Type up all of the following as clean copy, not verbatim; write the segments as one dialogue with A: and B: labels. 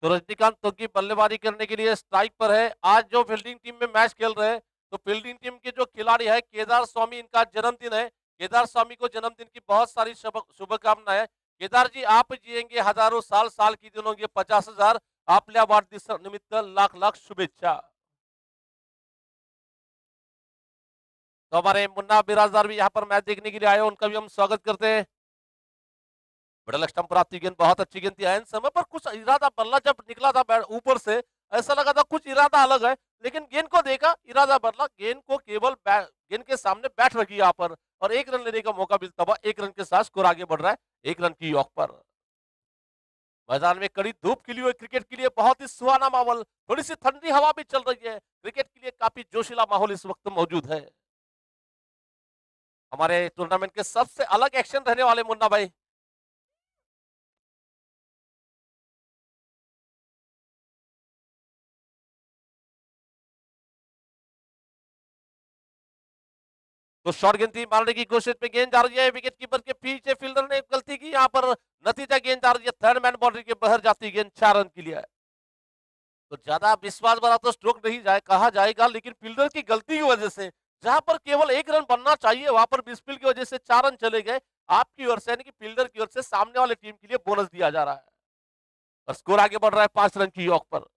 A: तो रजनीकांत तो की बल्लेबाजी करने के लिए स्ट्राइक पर है। आज जो फील्डिंग टीम में मैच खेल रहे हैं, तो फील्डिंग टीम के जो खिलाड़ी है केदार स्वामी, इनका जन्मदिन है। केदार स्वामी को जन्मदिन की बहुत सारी शुभकामनाएं। केदार जी, आप जिएंगे हजारों साल, साल की दिन होंगे 50,000। आपल्या वाढदिवसानिमित्त लाख लाख शुभेच्छा। तो हमारे मुन्ना बिराजदार भी यहाँ पर मैच देखने के लिए आए, उनका भी हम स्वागत करते हैं। मिडल स्टंप पर आती गेंद, बहुत अच्छी गेंद थी। एन समय पर कुछ इरादा, बल्ला जब निकला था ऊपर से, ऐसा लगा था कुछ इरादा अलग है, लेकिन गेंद को देखा, इरादा बदला। गेंद को केवल गेंद के सामने बैठ रखी यहाँ पर, और एक रन लेने का मौका मिलता हुआ, एक रन के साथ स्कोर आगे बढ़ रहा है, एक रन की यॉक पर। मैदान में कड़ी धूप खिली हुई, क्रिकेट के लिए बहुत ही सुहाना माहौल, थोड़ी सी ठंडी हवा भी चल रही है, क्रिकेट के लिए काफी जोशीला माहौल इस वक्त मौजूद है। हमारे टूर्नामेंट के सबसे अलग एक्शन रहने वाले मुन्ना भाई। तो शॉर्ट गेंद थी, मारने की कोशिश में गेंद जा रही है विकेट कीपर के पीछे, फील्डर ने गलती की यहाँ पर, नतीजा गेंद जा रही है थर्ड मैन बाउंड्री के बाहर जाती गेंद, 4 रन के लिए। तो ज्यादा विश्वास भरा तो स्ट्रोक नहीं कहा जाएगा, लेकिन फील्डर की गलती की वजह से, जहां पर केवल एक रन बनना चाहिए, वहां पर मिसफील की वजह से 4 रन चले गए। आपकी ओर से, यानी कि फील्डर की ओर से, सामने वाले टीम के लिए बोनस दिया जा रहा है, और स्कोर आगे बढ़ रहा है 5 रन की यॉक पर।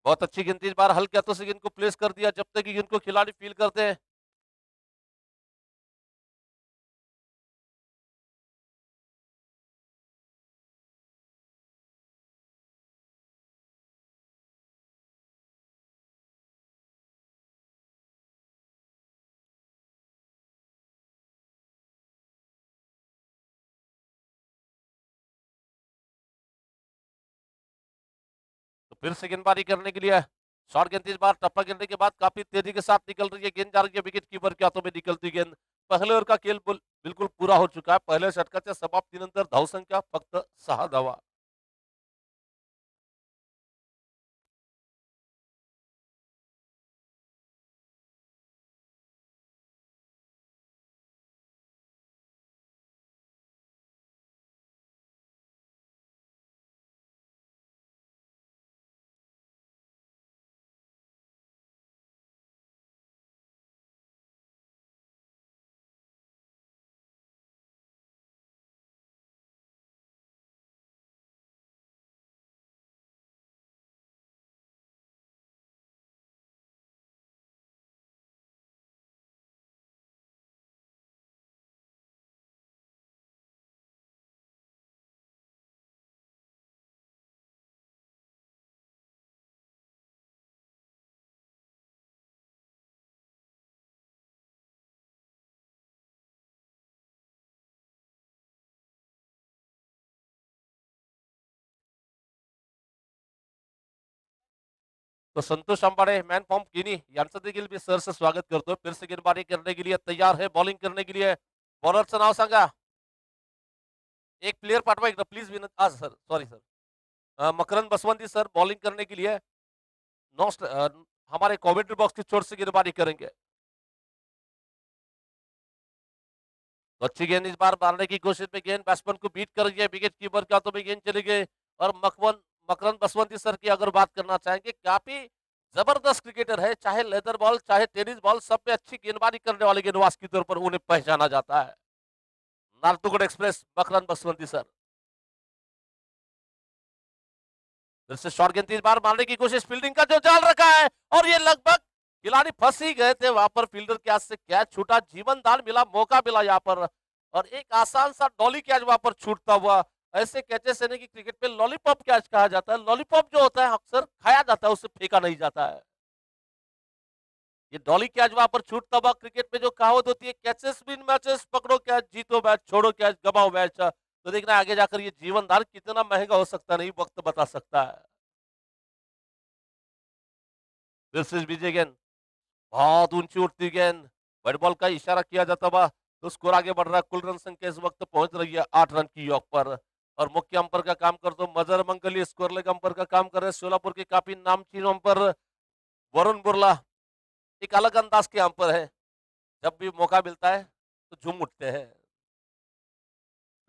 A: बहुत अच्छी गेंद थी, इस बार हल्के हाथों से गेंद को प्लेस कर दिया, जब तक कि गेंद को खिलाड़ी फील करते हैं। तो फिर से गेंदबाजी करने के लिए शॉर्ट गेंद, इस बार टप्पा गिरने के बाद काफी तेजी के साथ निकल रही है, गेंद जा रही है विकेट कीपर के हाथों में, निकलती गेंद। पहले ओवर का खेल बिल्कुल पूरा हो चुका है, पहिल्या षटकाच्या समाप्तीनंतर धावसंख्या फक्त 6 धावा। तो संतोष अंबाडे, मॅन फ्रॉम गिनी, यांचं देखील मी सरचं स्वागत करतो। फिर से गेंदबाजी करने के लिए तैयार है, बॉलिंग करने के लिए। बॉलरचं नाव सांगा। एक प्लेयर पाठवा इकडं प्लीज, विनंती। हा सर, सॉरी सर, मकरंद बसवंती सर बॉलिंग करने के लिए नॉस्ट हमारे कमेंट्री बॉक्स की छोर से गेंदबाजी करेंगे। तो अच्छी गेंद, इस बार मारने की कोशिश में गेंद बैट्समैन को बीट कर गया, विकेट कीपर के हाथों में गेंद चली गई। और मकरंद बसवंती सर की अगर बात करना चाहेंगे, काफी जबरदस्त क्रिकेटर है, चाहे लेदर बॉल चाहे टेनिस बॉल, सब में अच्छी गेंदबाजी करने वाले गेंदबाज के तौर पर उन्हें पहचाना जाता है। नार्तुगड एक्सप्रेस मकरंद बसवंती सर। फिर से शॉर्ट गेंद, 3 बार मारने की कोशिश, फील्डिंग का जो जाल रखा है, और ये लगभग खिलाड़ी फंस ही गए थे वहां पर, फील्डर के हाथ से कैच छूटा, जीवन दान मिला, मौका मिला यहाँ पर, और एक आसान सा डॉली कैच वहां पर छूटता हुआ। ऐसे कैचेस यानी कि क्रिकेट में लॉलीपॉप कैच कहा जाता है, लॉलीपॉप जो होता है अक्सर खाया जाता है, उससे फेंका नहीं जाता है। ये डॉली कैच वहां पर छूटता हुआ, क्रिकेट में जो कहावत होती है, कैचेस विन मैचेस, पकड़ो कैच जीतो मैच, छोड़ो कैच गवाओ मैच, तो देखना आगे जाकर ये जीवन दान कितना महंगा हो सकता है, नहीं वक्त बता सकता है। दिस इज विजय गेंद, बहुत ऊंची उठती गेंद, व्हाइट बॉल का इशारा किया जाता हुआ तो स्कोर आगे बढ़ रहा है। कुल रन संख्या इस वक्त पहुंच रही है 8 रन की योग पर। और मुख्य अंपर का काम कर दो मजर मंगली, स्कोर लेग अंपर का काम कर रहे हैं सोलापुर के काफी नामचीन अंपर वरुण बुर्ला। एक अलग अंदाज के अंपर है, जब भी मौका मिलता है तो झूम उठते हैं।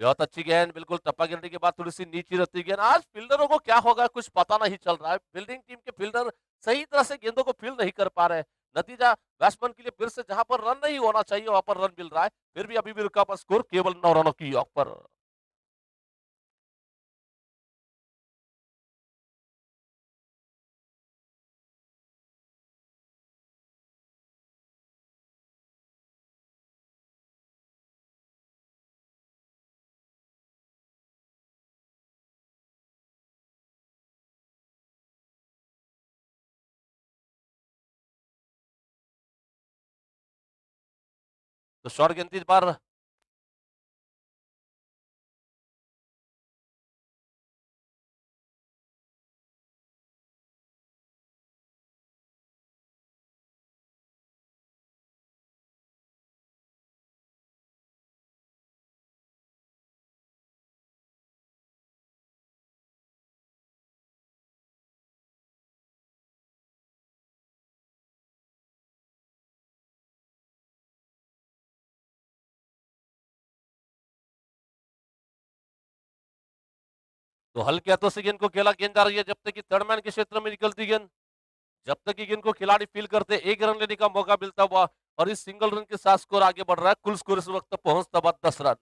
A: बहुत अच्छी गेंद, बिल्कुल टप्पा गिरने के बाद थोड़ी सी नीची रहती गेंद। आज फील्डरों को क्या होगा कुछ पता नहीं चल रहा है। फील्डिंग टीम के फील्डर सही तरह से गेंदों को फील नहीं कर पा रहे हैं। नतीजा बैट्समैन के लिए फिर से जहां पर रन नहीं होना चाहिए वहां पर रन मिल रहा है। फिर भी अभी भी रुका पर स्कोर केवल 9 रनों की योग पर। तो शॉर्ट गेंद इस बार तो हल्के हाथों से गेंद को खेला, गेंद जा रही है जब तक कि थर्ड मैन के क्षेत्र में निकलती गेंद। जब तक कि गेंद को खिलाड़ी फील करते एक रन लेने का मौका मिलता हुआ और इस सिंगल रन के साथ स्कोर आगे बढ़ रहा है। कुल स्कोर इस वक्त पहुंचता हुआ 10 रन।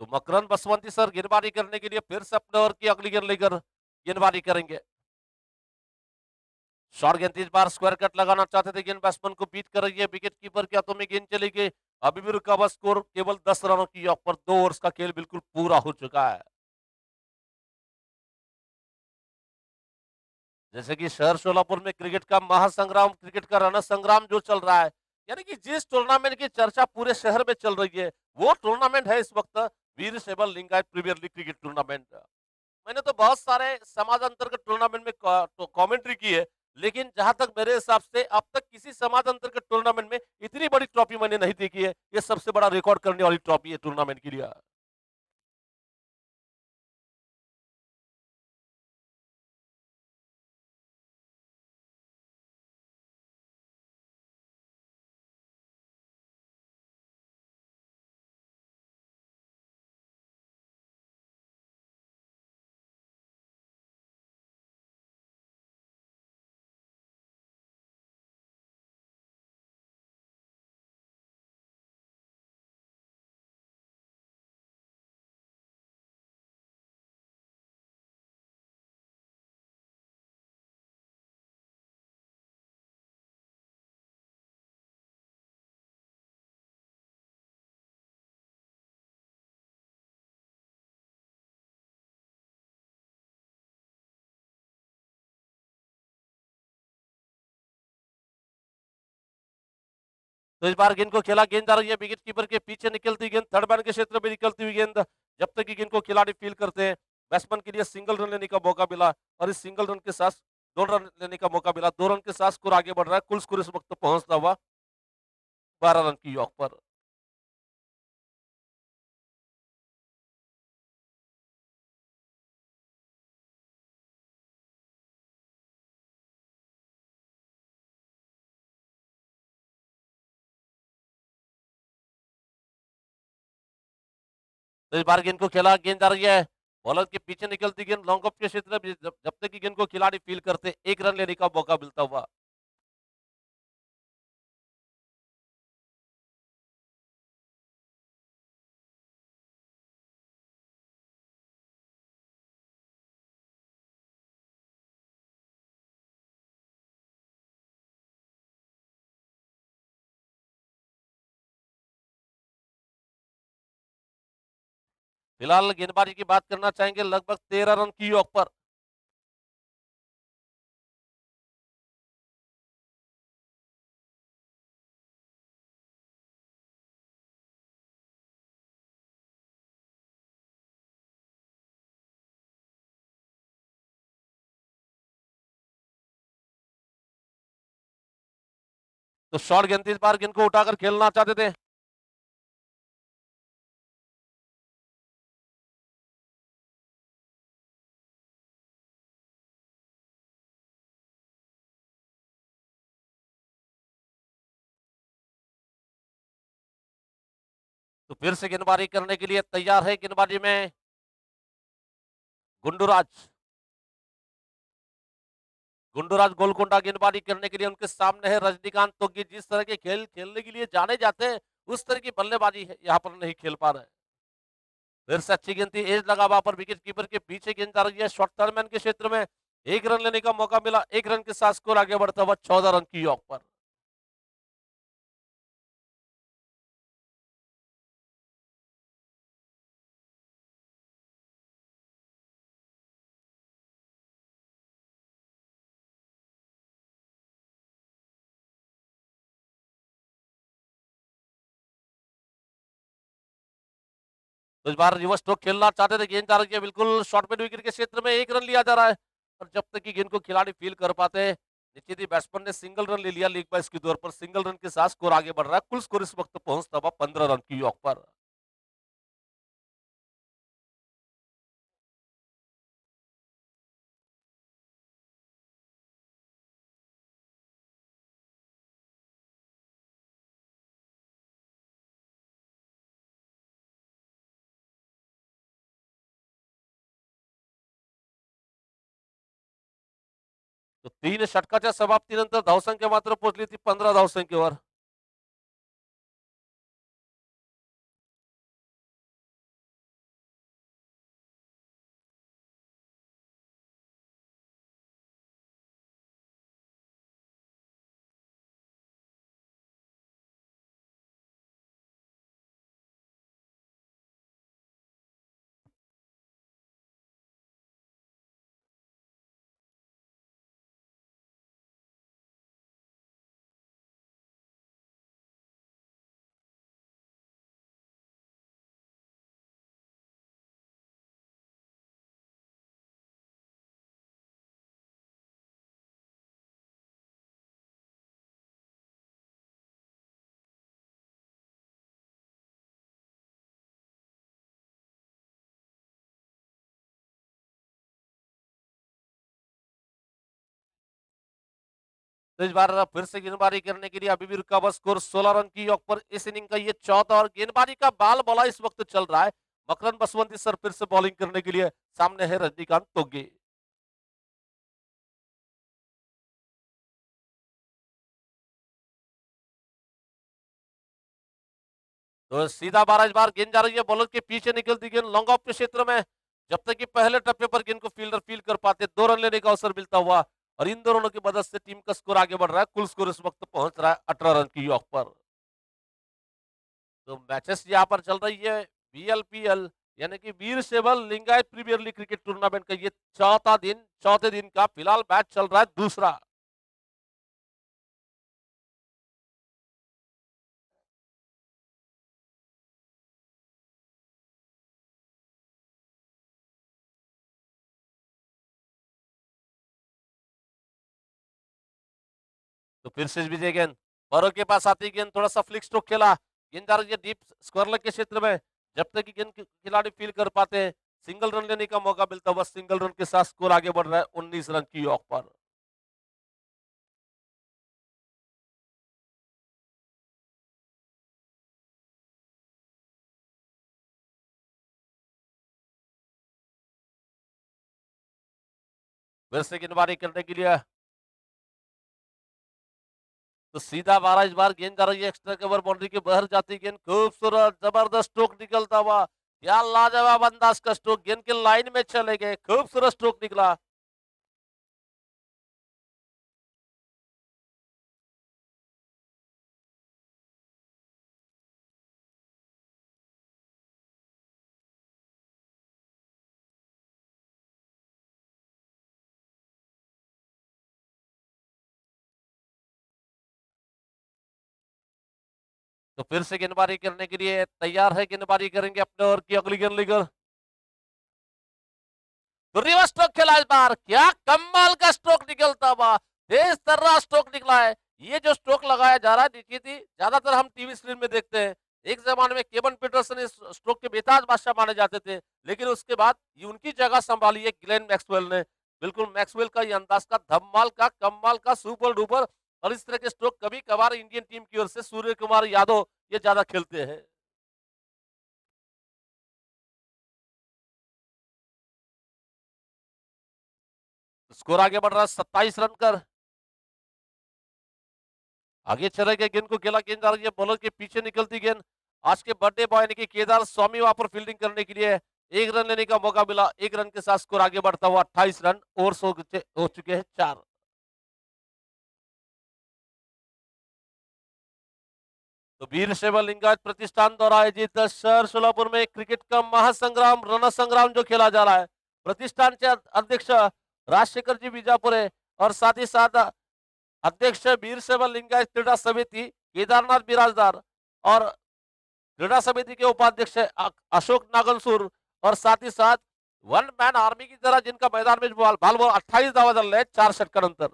A: तो मकरंद बसवंती सर गेंदबाजी करने के लिए फिर से अपने ओवर की अगली गेंद लेकर गेंदबाजी करेंगे। शॉर्ट गेंद इस बार स्क्वायर कट लगाना चाहते थे, गेंद बैट्समैन को बीट कर रही है। विकेट कीपर के हाथों में गेंद चली गई। अभी भी रुका हुआ स्कोर केवल 10 रनों की योग पर। 2 ओवर्स का खेल बिल्कुल पूरा हो चुका है। जैसे कि शहर सोलापुर में क्रिकेट का महासंग्राम, क्रिकेट का रण संग्राम जो चल रहा है, यानी कि जिस टूर्नामेंट की चर्चा पूरे शहर में चल रही है वो टूर्नामेंट है इस वक्त वीर सेबल Lingayat premier league cricket tournament. मैंने तो बहुत सारे समाज अंतर्गत टूर्नामेंट में कमेंट्री की है, लेकिन जहां तक मेरे हिसाब से अब तक किसी समाज अंतर्गत टूर्नामेंट में इतनी बड़ी ट्रॉफी मैंने नहीं देखी है। ये सबसे बड़ा रिकॉर्ड करने वाली ट्रॉफी है टूर्नामेंट के लिए। तो इस बार गेंद को खेला, गेंद आ रही है विकेट कीपर के पीछे निकलती गेंद, थर्ड मैन के क्षेत्र में निकलती हुई गेंद। जब तक कि गेंद को खिलाड़ी फील करते हैं बैट्समैन के लिए सिंगल रन लेने का मौका मिला और इस सिंगल रन के साथ 2 रन लेने का मौका मिला। 2 रन के साथ स्कोर आगे बढ़ रहा है। कुल स्कोर इस वक्त पहुंचता हुआ 12 रन की योग पर। तो इस बार गेंद को खेला, गेंद आ रही है बॉलर के पीछे निकलती गेंद लॉन्ग ऑफ के क्षेत्र में। जब तक कि गेंद को खिलाड़ी फील करते एक रन लेने का मौका मिलता हुआ। फिलहाल गेंदबाजी की बात करना चाहेंगे, लगभग 13 रन की योग पर। तो शॉर्ट गेंद इस बार गेंद को उठाकर खेलना चाहते थे। तो फिर से गेंदबाजी करने के लिए तैयार है गेंदबाजी में गुंडूराज। गुंडूराज गोलकुंडा गेंदबाजी करने के लिए उनके सामने है रजनीकांत तोगी। जिस तरह के खेल खेलने के लिए जाने जाते हैं, उस तरह की बल्लेबाजी है यहाँ पर नहीं खेल पा रहे। फिर से अच्छी गेंद थी, एज लगा वहां पर विकेट कीपर के पीछे गेंद जा रही है शॉर्ट थर्डमैन के क्षेत्र में। एक रन लेने का मौका मिला, एक रन के साथ स्कोर आगे बढ़ता हुआ 14 रन की योग पर। तो इस बार रिवर्स स्ट्रोक खेलना चाहते थे, गेंद जा रही है बिल्कुल शॉर्ट मिड विकेट के क्षेत्र में, एक रन लिया जा रहा है। और जब तक कि गेंद को खिलाड़ी फील कर पाते हैं, निश्चित ही बैट्समैन ने सिंगल रन ले लिया लीग बाइस के तौर पर। सिंगल रन के साथ स्कोर आगे बढ़ रहा है, कुल स्कोर इस वक्त पहुंचता हुआ 15 रन की योग पर। तो 3 षटकाच्या समाप्तीनंतर धावसंख्या मात्र पोहोचली ती 15 धावसंख्येवर। तो इस बार फिर से गेंदबाजी करने के लिए अभी भी रुका हुआ स्कोर 16 रन की योग पर। इस इनिंग का ये चौथा और गेंदबाजी का बाल बोला इस वक्त चल रहा है। मकरन बसवंती सर फिर से बॉलिंग करने के लिए सामने है रजनीकांत तोगी। तो सीधा बारह इस बार गेंद जा रही है बॉलर के पीछे, निकलती गेंद लॉन्ग ऑफ के क्षेत्र में। जब तक कि पहले टप्पे पर गेंद को फील्डर फील कर पाते, 2 रन लेने का अवसर मिलता हुआ। और इन दोनों की मदद से टीम का स्कोर आगे बढ़ रहा है, कुल स्कोर इस वक्त पहुंच रहा है 18 रन की योग पर। तो मैचेस यहाँ पर चल रही है बीएलपीएल यानी कि वीर सेवल Lingayat premier league cricket tournament का ये चौथे दिन का फिलहाल मैच चल रहा है दूसरा। तो फिर से विजय गेंद बरो के पास आती गेंद, थोड़ा सा फ्लिक स्ट्रोक खेला, गेंद जा रही है डीप स्क्वायर लेग के क्षेत्र में। जब तक कि गेंद खिलाड़ी फील कर पाते हैं, सिंगल रन लेने का मौका मिलता हुआ सिंगल रन के साथ स्कोर आगे बढ़ रहा है 19 रन की योग पर। फिर से गेंदबाजी करने के लिए तो सीधा 12 इस बार गेंद जा रही है एक्स्ट्रा कवर बाउंड्री के बाहर जाती गेंद, खूबसूरत जबरदस्त स्ट्रोक निकलता हुआ। क्या लाजवाब अंदाज का स्ट्रोक, गेंद के लाइन में चले गए, खूबसूरत स्ट्रोक निकला। तो फिर से गेंदबाजी करने के लिए तैयार है, गेंदबाजी करेंगे अपने ओवर की अगली गेंद लेकर। तो रिवर्स स्ट्रोक खेला इस बार, क्या कमाल का स्ट्रोक निकलता हुआ, तेज तर्रा स्ट्रोक निकला है। ये जो स्ट्रोक लगाया जा रहा है निकिति, ज्यादातर हम टीवी स्क्रीन में देखते हैं। एक जमाने में केवन पीटरसन इस स्ट्रोक के बेताज बादशाह माने जाते थे, लेकिन उसके बाद ये उनकी जगह संभाली है ग्लेन मैक्सवेल ने। बिल्कुल मैक्सवेल का ये अंदाज का धमाल का कमाल का सुपर डुपर, और इस तरह के स्ट्रोक कभी कभार इंडियन टीम की ओर से सूर्य कुमार यादव ये ज्यादा खेलते हैं। स्कोर आगे बढ़ रहा है 27 रन कर। आगे चले गए, गेंद को खेला, गेंद आ रही है बॉलर के पीछे निकलती गेंद। आज के बर्थडे बॉय यानी कि केदार स्वामी वहां पर फील्डिंग करने के लिए, एक रन लेने का मौका मिला, एक रन के साथ स्कोर आगे बढ़ता हुआ 28 रन, ओवर्स हो चुके हैं 4। तो वीर शैव लिंगायत प्रतिष्ठान द्वारा आयोजित शहर सोलापुर में क्रिकेट का महासंग्राम रण संग्राम जो खेला जा रहा है, प्रतिष्ठान के अध्यक्ष राजशेखर जी बीजापुरे और साथ ही साथ अध्यक्ष वीर शैव लिंगायत क्रीड़ा समिति केदारनाथ बिराजदार, और क्रीड़ा समिति के उपाध्यक्ष अशोक नागलसुर, और साथ ही साथ वन मैन आर्मी की तरह जिनका मैदान में बाल बॉल 28 दावा चल रहे हैं 4 षटकर अंतर।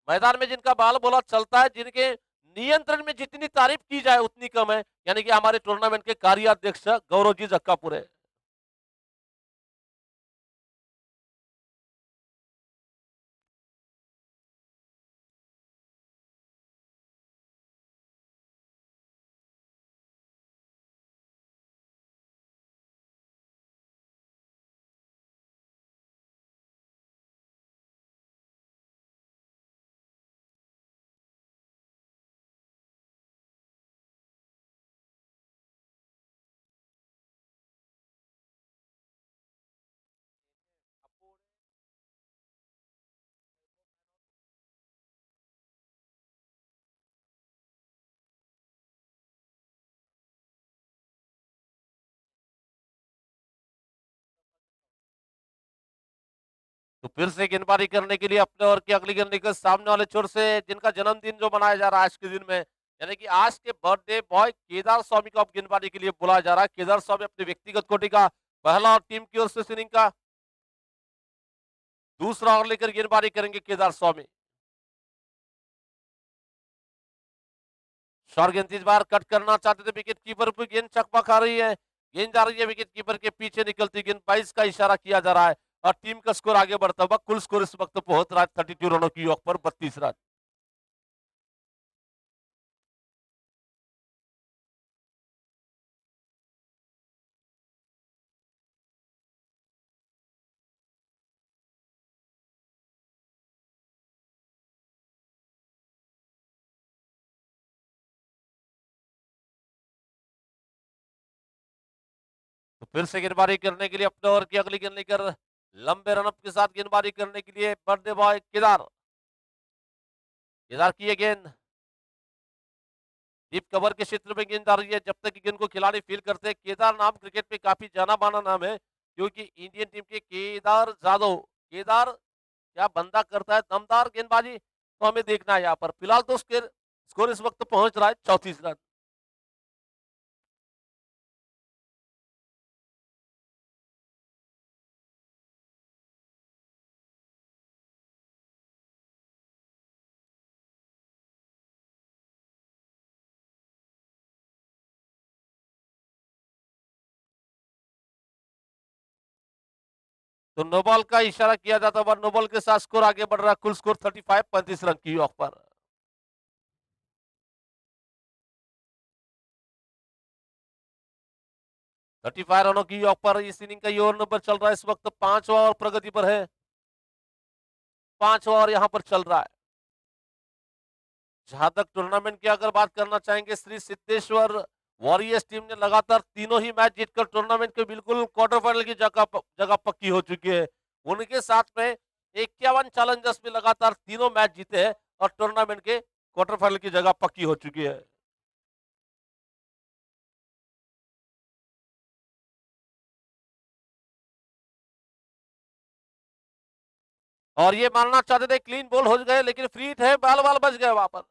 A: मैदान में जिनका बाल बोला चलता है, जिनके नियंत्रण में जितनी तारीफ की जाए उतनी कम है, यानी कि हमारे टूर्नामेंट के कार्याध्यक्ष गौरव जी जक्कापुरे। तो फिर से गेंदबाजी करने के लिए अपने और की अगली गेंद लेकर सामने वाले छोर से, जिनका जन्मदिन जो मनाया जा रहा है आज के दिन में, यानी कि आज के बर्थडे बॉय केदार स्वामी को अब गेंदबाजी के लिए बुलाया जा रहा है। केदार स्वामी अपने व्यक्तिगत कोटि का पहला और टीम की ओर से इनिंग का दूसरा ओवर लेकर गेंदबाजी करेंगे केदार स्वामी। शॉर्ट गेंद इस बार कट करना चाहते थे, विकेट कीपर पर गेंद चकमा खा रही है, गेंद जा रही है विकेट कीपर के पीछे निकलती गेंद, 22 का इशारा किया जा रहा है, और टीम का स्कोर आगे बढ़ता हुआ, कुल स्कोर इस वक्त पहुंच रहा है 32 रनों की योग पर 32 रन। तो फिर से गेंदबाजी करने के लिए अपने ओवर की अगली गेंद लेकर लंबे रनअप के साथ गेंदबाजी करने के लिए बर्थडे बॉय केदार। केदार की ये गेंद डीप कवर के क्षेत्र में गेंद आ रही है, जब तक गेंद को खिलाड़ी फील करते हैं। केदार नाम क्रिकेट में काफी जाना माना नाम है, क्योंकि इंडियन टीम के केदार जाधव, केदार क्या बंदा करता है, दमदार गेंदबाजी तो हमें देखना है यहाँ पर। फिलहाल तो स्कोर इस वक्त पहुंच रहा है 34 रन। तो नो बॉल का इशारा किया जाता है, नो बॉल के साथ स्कोर आगे बढ़ रहा है, कुल स्कोर 35 35 रन की ऑफ पर। 35 रनों की ऑफ पर इस इनिंग का ये ओवर नंबर चल रहा है, इस वक्त 5वां और प्रगति पर है, 5वां और यहाँ पर चल रहा है। जहां तक टूर्नामेंट की अगर बात करना चाहेंगे, श्री सिद्धेश्वर वॉरियर्स टीम ने लगातार तीनों ही मैच जीतकर टूर्नामेंट के बिल्कुल क्वार्टर फाइनल की जगह पक्की हो चुकी है। उनके साथ में 51 चैलेंजर्स में लगातार तीनों मैच जीते हैं, और टूर्नामेंट के क्वार्टर फाइनल की जगह पक्की हो चुकी है। और ये मानना चाहते थे क्लीन बॉल हो गए, लेकिन फ्री हिट है, बाल बाल बच गए वहां पर।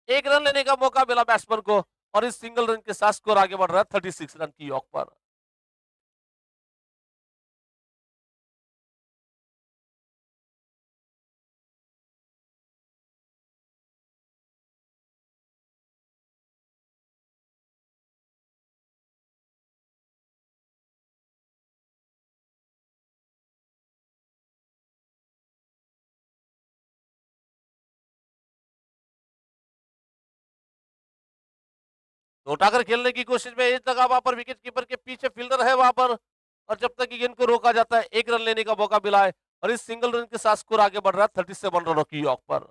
A: एक रन लेने का मौका मिला बैट्समैन को और इस सिंगल रन के साथ स्कोर आगे बढ़ रहा है 36 रन की औक पर। तो उठाकर खेलने की कोशिश में इस जगह वहां पर विकेट कीपर के पीछे फील्डर है वहां पर, और जब तक कि गेंद को रोका जाता है एक रन लेने का मौका मिला है और इस सिंगल रन के साथ स्कोर आगे बढ़ रहा है 37 रनों की औक पर।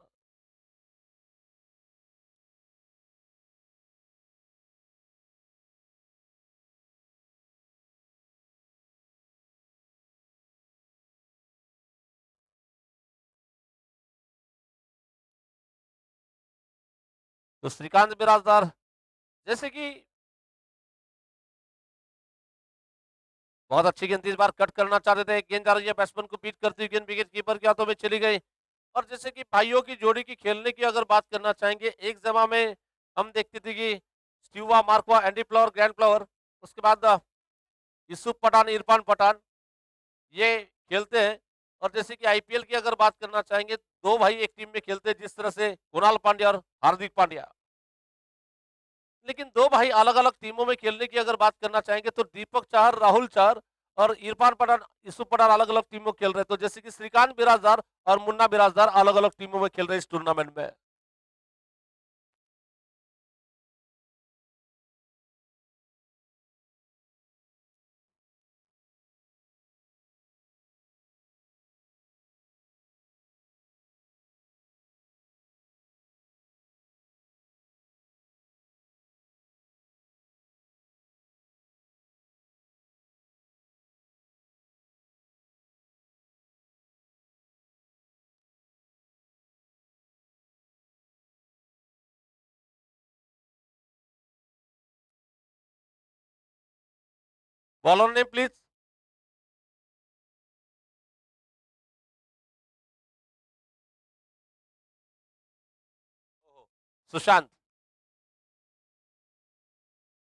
A: तो श्रीकांत बिराजदार जैसे कि बहुत अच्छी गेंद इस बार कट करना चाहते थे, गेंद जा रही है बैट्समैन को बीट करती हुई, गेंद विकेट कीपर के हाथों में चली गई। और जैसे कि भाइयों की जोड़ी की खेलने की अगर बात करना चाहेंगे, एक जमा में हम देखते थे कि Steve Waugh Mark Waugh, Andy Flower, Grant Flower, उसके बाद यूसुफ पठान, इरफान पठान, ये खेलते हैं। और जैसे कि आईपीएल की अगर बात करना चाहेंगे, दो भाई एक टीम में खेलते हैं, जिस तरह से कुणाल पांड्या और हार्दिक पांड्या। लेकिन दो भाई अलग अलग टीमों में खेलने की अगर बात करना चाहेंगे तो दीपक चाहर, राहुल चाहर और इरफान पठान, यूसुफ पठान अलग अलग टीमों में खेल रहे हैं। तो जैसे कि श्रीकांत बिराजदार और मुन्ना बिराजदार अलग अलग टीमों में खेल रहे हैं इस टूर्नामेंट में। बॉलर ने प्लीज। सुशांत,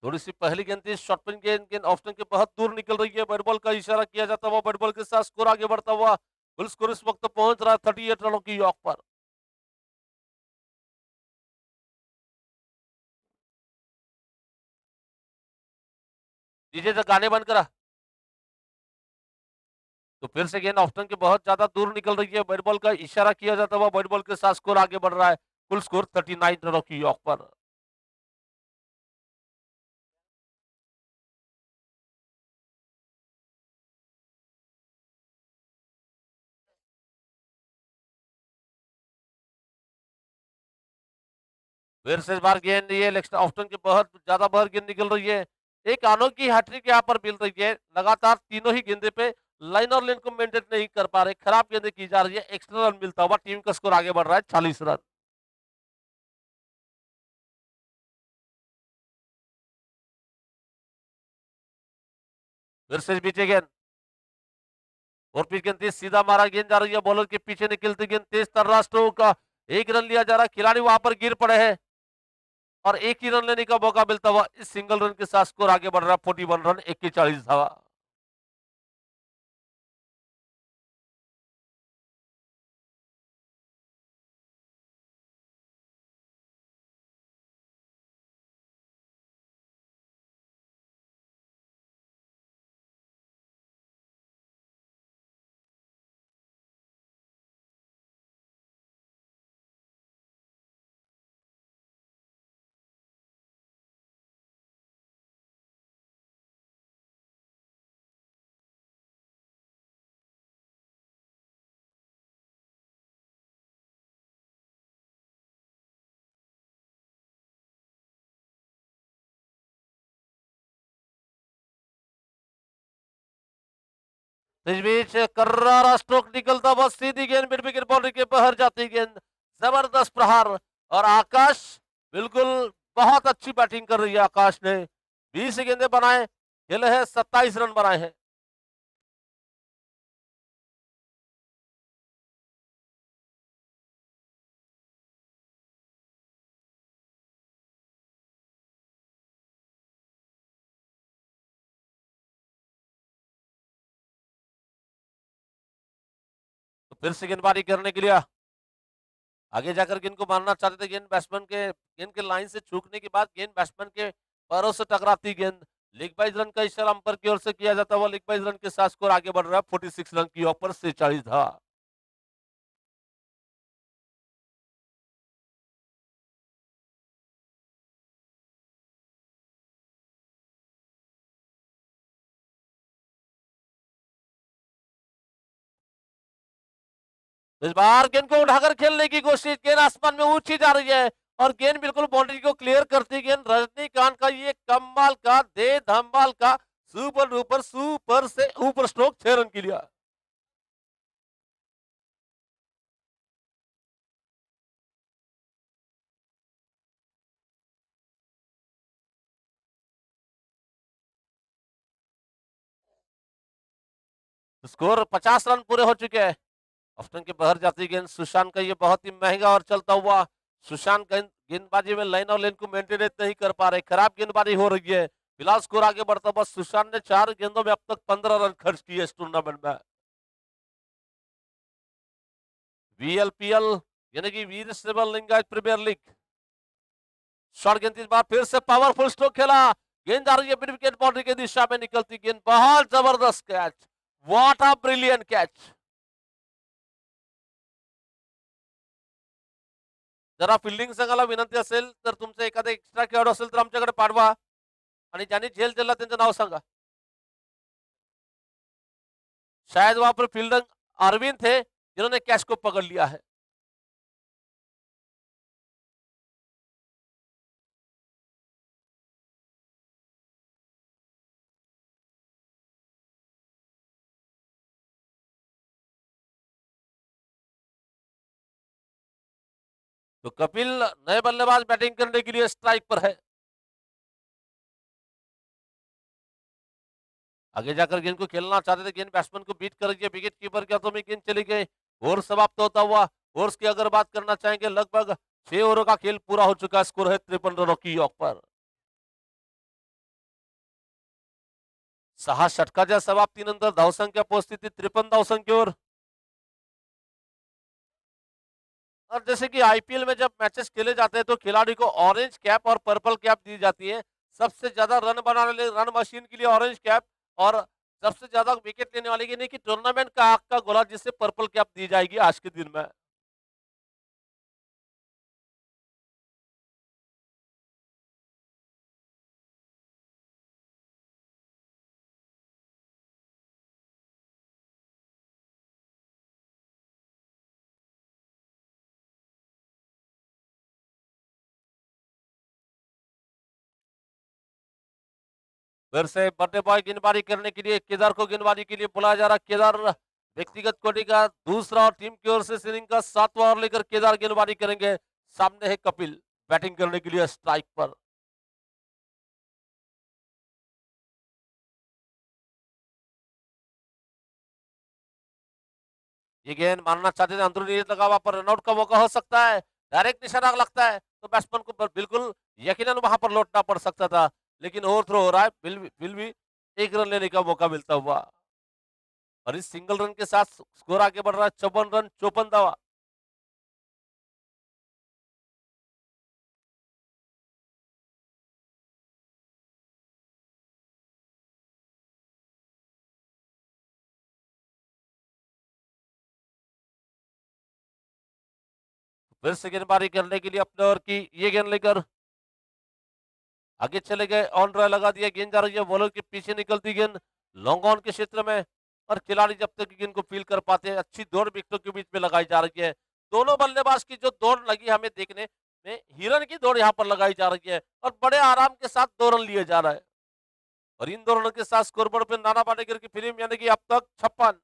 A: थोड़ी सी पहली गेंद थी, शॉर्ट पिच गेंद, गेंद ऑफ स्टंप के बहुत दूर निकल रही है, बैट बॉल का इशारा किया जाता हुआ, बैट बॉल के साथ स्कोर आगे बढ़ता हुआ, फुल स्कोर इस वक्त पहुंच रहा है 38 रनों की यॉक पर। डीजे तक गाने बंद करा। तो फिर से गेंद ऑफ स्टंप के बहुत ज्यादा दूर निकल रही है, बैट बॉल का इशारा किया जाता हुआ, बैट बॉल के साथ स्कोर आगे बढ़ रहा है, फुल स्कोर 39 रनों की यॉक पर। फिर से इस बार गेंद ये लेग ऑफ स्टंप के बहुत ज्यादा बाहर गेंद निकल रही है। एक अनोखी हैट्रिक यहाँ पर मिल रही है, लगातार तीनों ही गेंदे पे लाइन और लेन को मेंटेन नहीं कर पा रहे, खराब गेंदे की जा रही है, एक्स्ट्रा रन मिलता हुआ टीम का स्कोर आगे बढ़ रहा है 40 रन। फिर से पीछे गेंद और पिच गेंद तेज सीधा मारा, गेंद जा रही है बॉलर के पीछे निकलती गेंद, तेज तर्रार स्ट्रोक का एक रन लिया जा रहा है, खिलाड़ी वहां पर गिर पड़े हैं और एक ही रन लेने का मौका मिलता हुआ इस सिंगल रन के साथ स्कोर आगे बढ़ रहा है 41 रन, 41 धावा। इस बीच कर्रारा स्ट्रोक निकलता हुआ, सीधी गेंद मिड विकेट बाउंड्री के बाहर जाती गेंद, जबरदस्त प्रहार। और आकाश बिल्कुल बहुत अच्छी बैटिंग कर रही है, आकाश ने 20 गेंदे बनाए, खेले हैं 27 रन बनाए हैं। फिर से गेंदबाजी करने के लिए आगे जाकर गेंद को मारना चाहते थे, गेंद के लाइन से चूकने के बाद गेंद बैट्समैन के पैरों से टकराती गेंद। लीग वाइज रन का इशारा अंपायर की ओर से किया जाता हुआ लीग वाइज रन के साथ स्कोर आगे बढ़ रहा है 46 रन की ओर से 40 धावा। इस बार गेंद को उठाकर खेलने की कोशिश, गेंद आसमान में ऊंची जा रही है और गेंद बिल्कुल बाउंड्री को क्लियर करती गेंद। रजनीकांत का ये कमाल का दे धमाल का सुपर से ऊपर स्ट्रोक 6 रन के लिए। स्कोर 50 रन पूरे हो चुके हैं। ऑफ्टन के बाहर जाती गेंद, सुशांत का ये बहुत ही महंगा और चलता हुआ। सुशांत गेंदबाजी में लाइन और लेन को मेंटेन नहीं कर पा रहे, खराब गेंदबाजी हो रही है। फिलहाल स्कोर आगे बढ़ता हुआ सुशांत ने 4 गेंदों में अब तक 15 रन खर्च किए इस टूर्नामेंट में। वीएलपीएल यानी कि Veerashaiva Lingayat premier league. Short गेंद इस बार फिर से पावरफुल स्ट्रोक खेला, गेंद आ रही है मिड विकेट बाउंड्री की दिशा में निकलती गेंद, बहुत जबरदस्त catch, what a brilliant catch. जरा फिल्डिंग संघाला विनंती असेल तर तुमचं एखादं एक्स्ट्रा खेळाडू असेल तर आमच्याकडे पाठवा आणि ज्यांनी झेल दिला त्यांचं नाव सांगा। शायद वहां पर फील्डर अरविंद थे जिन्होंने कैच को पकड़ लिया है। तो कपिल नए बल्लेबाज बैटिंग करने के लिए स्ट्राइक पर है। आगे जाकर गेंद को खेलना चाहते थे, गेंद बैट्समैन को बीट कर रही है, विकेट कीपर के हाथों में गेंद चली गई। ओवर समाप्त होता हुआ, ओवर्स की अगर बात करना चाहेंगे लगभग 6 ओवरों का खेल पूरा हो चुका है, स्कोर है 53 रनों की ऑफ पर। 6 षटकाच्या समाप्तीनंतर धावसंख्या पोहोचती ती 53 धावसंख्येवर। और जैसे कि आईपीएल में जब मैचेस खेले जाते हैं तो खिलाड़ी को ऑरेंज कैप और पर्पल कैप दी जाती है। सबसे ज्यादा रन बनाने वाले रन मशीन के लिए ऑरेंज कैप और सबसे ज्यादा विकेट लेने वाले के लिए कि टूर्नामेंट का आग का गोला जिसे पर्पल कैप दी जाएगी आज के दिन में। फिर से बर्थडे बॉय गेंदबाजी करने के लिए केदार को गेंदबाजी के लिए बुलाया जा रहा। केदार व्यक्तिगत कोटि का दूसरा और टीम की ओर से इनिंग का 7वां ओवर लेकर केदार गेंदबाजी करेंगे। सामने है कपिल बैटिंग करने के लिए स्ट्राइक पर। ये गेंद मारना चाहते थे, अंदरूनी लगा वहां पर रनआउट का मौका हो सकता है, डायरेक्ट निशाना लगता है तो बैट्समैन को बिल्कुल यकीनन वहां पर लौटना पड़ सकता था, लेकिन ओवर थ्रो हो रहा है, फिर भी 1 रन लेने का मौका मिलता हुआ और इस सिंगल रन के साथ स्कोर आगे बढ़ रहा है 54 रन 54 दावा। फिर से गेंदबाजी करने के लिए अपने ओर की ये गेंद लेकर आगे चले गए, ऑन ड्राइव लगा दिया, गेंद जा रही है बॉलर के पीछे निकलती गेंद लॉन्ग ऑन के क्षेत्र में और खिलाड़ी जब तक गेंद को फील कर पाते हैं, अच्छी दौड़ विकेटों के बीच में लगाई जा रही है। दोनों बल्लेबाज की जो दौड़ लगी हमें देखने में, हिरन की दौड़ यहाँ पर लगाई जा रही है और बड़े आराम के साथ 2 रन लिए जा रहा है और इन 2 रनों के साथ स्कोरबोर्ड पे नाना पाटेकर की फिल्म यानी कि अब तक 56।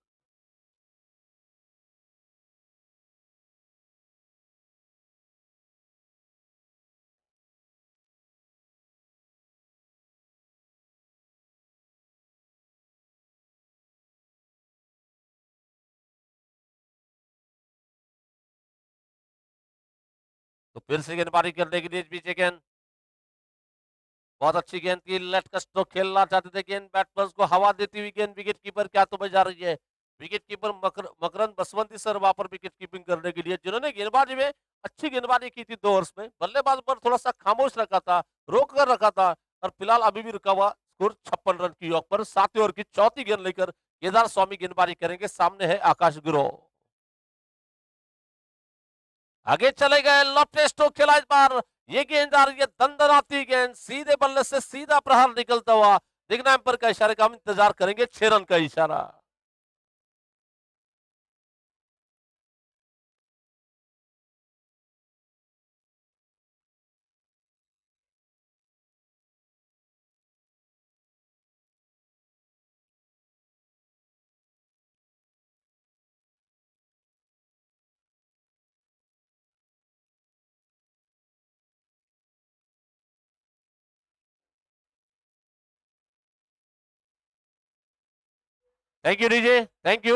A: तो फिर से गेंदबाजी करने के लिए पीछे गेंद, बहुत अच्छी गेंद की, लेट का स्ट्रोक खेलना चाहते थे, गेंद बैट्समैन को हवा देती हुई गेंद विकेट कीपर के हाथों में जा रही है। विकेट कीपर मकरंद बसवंती सर वहां पर विकेट कीपिंग करने के लिए, जिन्होंने गेंदबाजी में अच्छी गेंदबाजी की थी 2 ओवर्स में। बल्लेबाज पर थोड़ा सा खामोश रखा था, रोक कर रखा था, और फिलहाल अभी भी रुका हुआ स्कोर 56 रन की योग पर। 7वें ओवर की चौथी गेंद लेकर केदार स्वामी गेंदबाजी करेंगे। सामने है आकाश गुरु। आगे चले गए, लॉफ्ट स्ट्रोक खेला इस बार। ये गेंद आ रही है दंदनाती गेंद, सीधे बल्ले से सीधा प्रहार निकलता हुआ। देखना एम्पर का इशारे का हम इंतजार करेंगे, 6 रन का इशारा। Thank you DJ, thank you.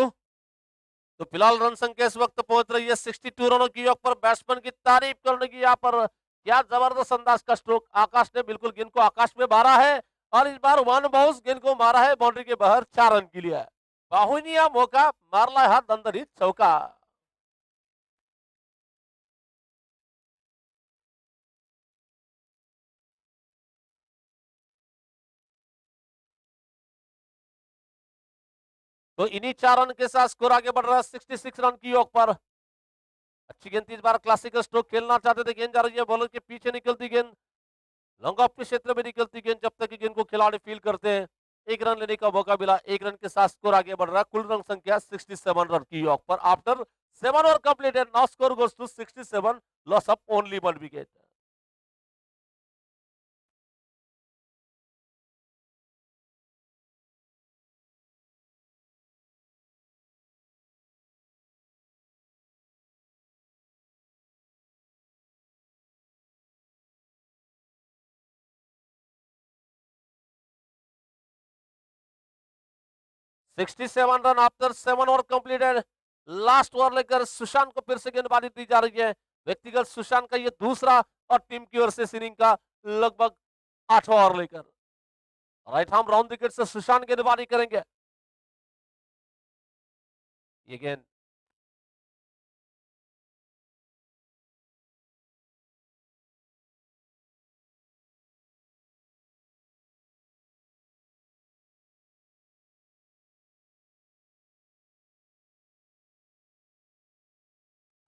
A: तो फिलहाल रन संख्या इस वक्त पहुंच रही है 62 रनों की योग पर। बैट्समैन की तारीफ करने की यहाँ पर क्या जबरदस्त अंदाज का स्ट्रोक। आकाश ने बिल्कुल गेंद को आकाश में मारा है, और इस बार वन बाउंस गेंद को मारा है बाउंड्री के बाहर। 4 रन के लिए बाहुनिया मौका मारला हा दंदरीत चौका। तो इन्हीं 4 रन के साथ स्कोर आगे बढ़ रहा है 66 रन की योग पर। अच्छी गेंद इस बार, क्लासिकल स्ट्रोक खेलना चाहते थे। गेंद जा रही है बॉलर के पीछे, निकलती गेंद लॉन्ग ऑफ के क्षेत्र में निकलती गेंद। जब तक कि गेंद को खिलाड़ी फील करते हैं, 1 रन लेने का मौका मिला। 1 रन के साथ स्कोर आगे बढ़ रहा है। कुल रन संख्या 67 रन की योग पर। After 7 over completed, now score goes to 67, loss of only 1 wicket. Sixty seven run after 7 over completed. Last over लेकर सुशांत को फिर से गेंदबाजी दी जा रही है। व्यक्तिगत सुशांत का ये दूसरा, और टीम की ओर से इस इनिंग का लगभग 8वां ओवर लेकर। राइट हार्म राउंड विकेट से सुशांत गेंदबाजी करेंगे। ये गेंद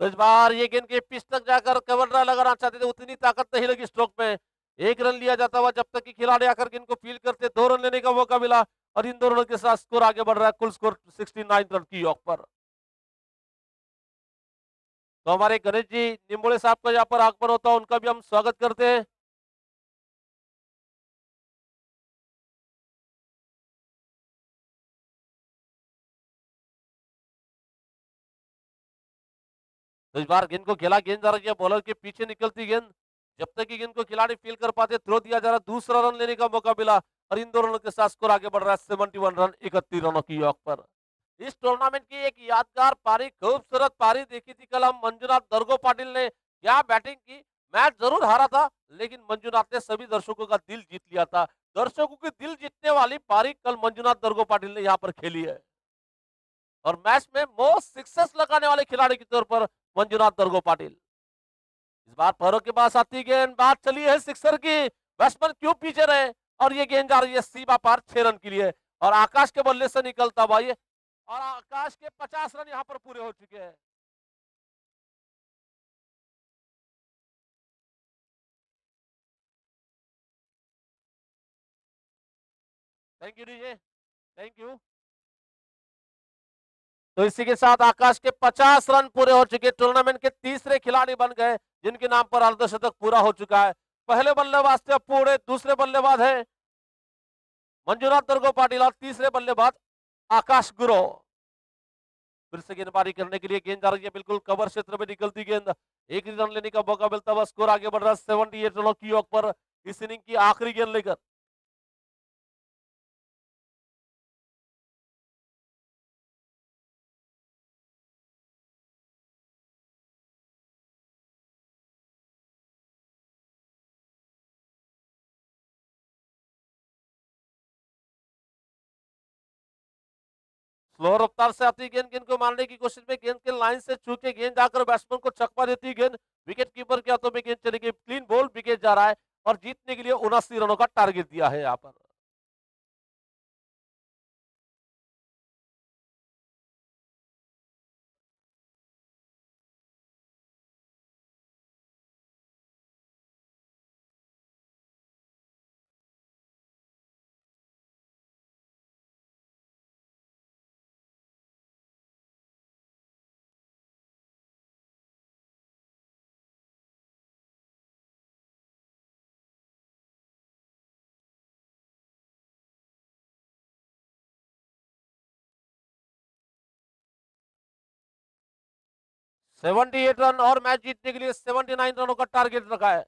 A: तो इस बार ये गेंद के पिच तक जाकर कवर ड्राइव लगाना चाहते थे, उतनी ताकत नहीं लगी स्ट्रोक में। 1 रन लिया जाता हुआ, जब तक कि खिलाड़ी आकर गेंद को फील करते। 2 रन लेने का मौका मिला, और इन 2 रनों के साथ स्कोर आगे बढ़ रहा है। कुल स्कोर 69 रन की योग पर। तो हमारे गणेश जी निम्बोड़े साहब का यहाँ पर आगमन होता है, उनका भी हम स्वागत करते हैं। तो इस बार गेंद को खेला, गेंद जा रही है बॉलर के पीछे, निकलती गेंद। जब तक कि गेंद को खिलाड़ी फील कर पाते, थ्रो दिया जा रहा। दूसरा रन लेने का मौका मिला, और इन 2 रनों के साथ स्कोर आगे बढ़ रहा है 71 रन 31 रनों की योग पर। इस टूर्नामेंट की एक यादगार पारी, खूबसूरत पारी देखी थी कल हम। मंजुनाथ दरगो पाटिल ने क्या बैटिंग की। मैच जरूर हारा था, लेकिन मंजुनाथ ने सभी दर्शकों का दिल जीत लिया था। दर्शकों के दिल जीतने वाली पारी कल मंजुनाथ दरगो पाटिल ने यहाँ पर खेली है। और मैच में मोस्ट सिक्सेस लगाने वाले खिलाड़ी के तौर पर मंजुनाथ दरगो पाटिल। इस बार पैरों के पास आती गेंद, बात चली है सिक्सर की। बैट्समैन क्यों पीछे रहे, और ये गेंद जा रही है सीमा पार 6 रन के लिए। और आकाश के बल्ले से निकलता भाई, और आकाश के 50 रन यहां पर पूरे हो चुके हैं। Thank you DJ, thank you. तो इसी के साथ आकाश के 50 रन पूरे हो चुके। टूर्नामेंट के तीसरे खिलाड़ी बन गए जिनके नाम पर अर्धशतक पूरा हो चुका है। पहले बल्लेबाज थे पूरे, दूसरे बल्लेबाज है मंजुनाथ दरगो पाटिल, और तीसरे बल्लेबाज आकाश गुरु। फिर से गेंदबाजी करने के लिए गेंद जा रही है बिल्कुल कवर क्षेत्र में, निकलती गेंद। 1 रन लेने का मौका मिलता हुआ, स्कोर आगे बढ़ रहा है 78 रनों की योग पर। इस इनिंग की आखिरी गेंद लेकर स्लो रफ्तार से आती गेंद, गेंद को मारने की कोशिश में गेंद के लाइन से छू के गेंद जाकर बैट्समैन को चकमा देती गेंद, विकेट कीपर के हाथों में गेंद चली गई, क्लीन बॉल, विकेट जा रहा है और जीतने के लिए 79 रनों का टारगेट दिया है यहाँ पर। सेवेंटी एट रन और मैच जीतने के लिए 79 रनों का टारगेट रखा है।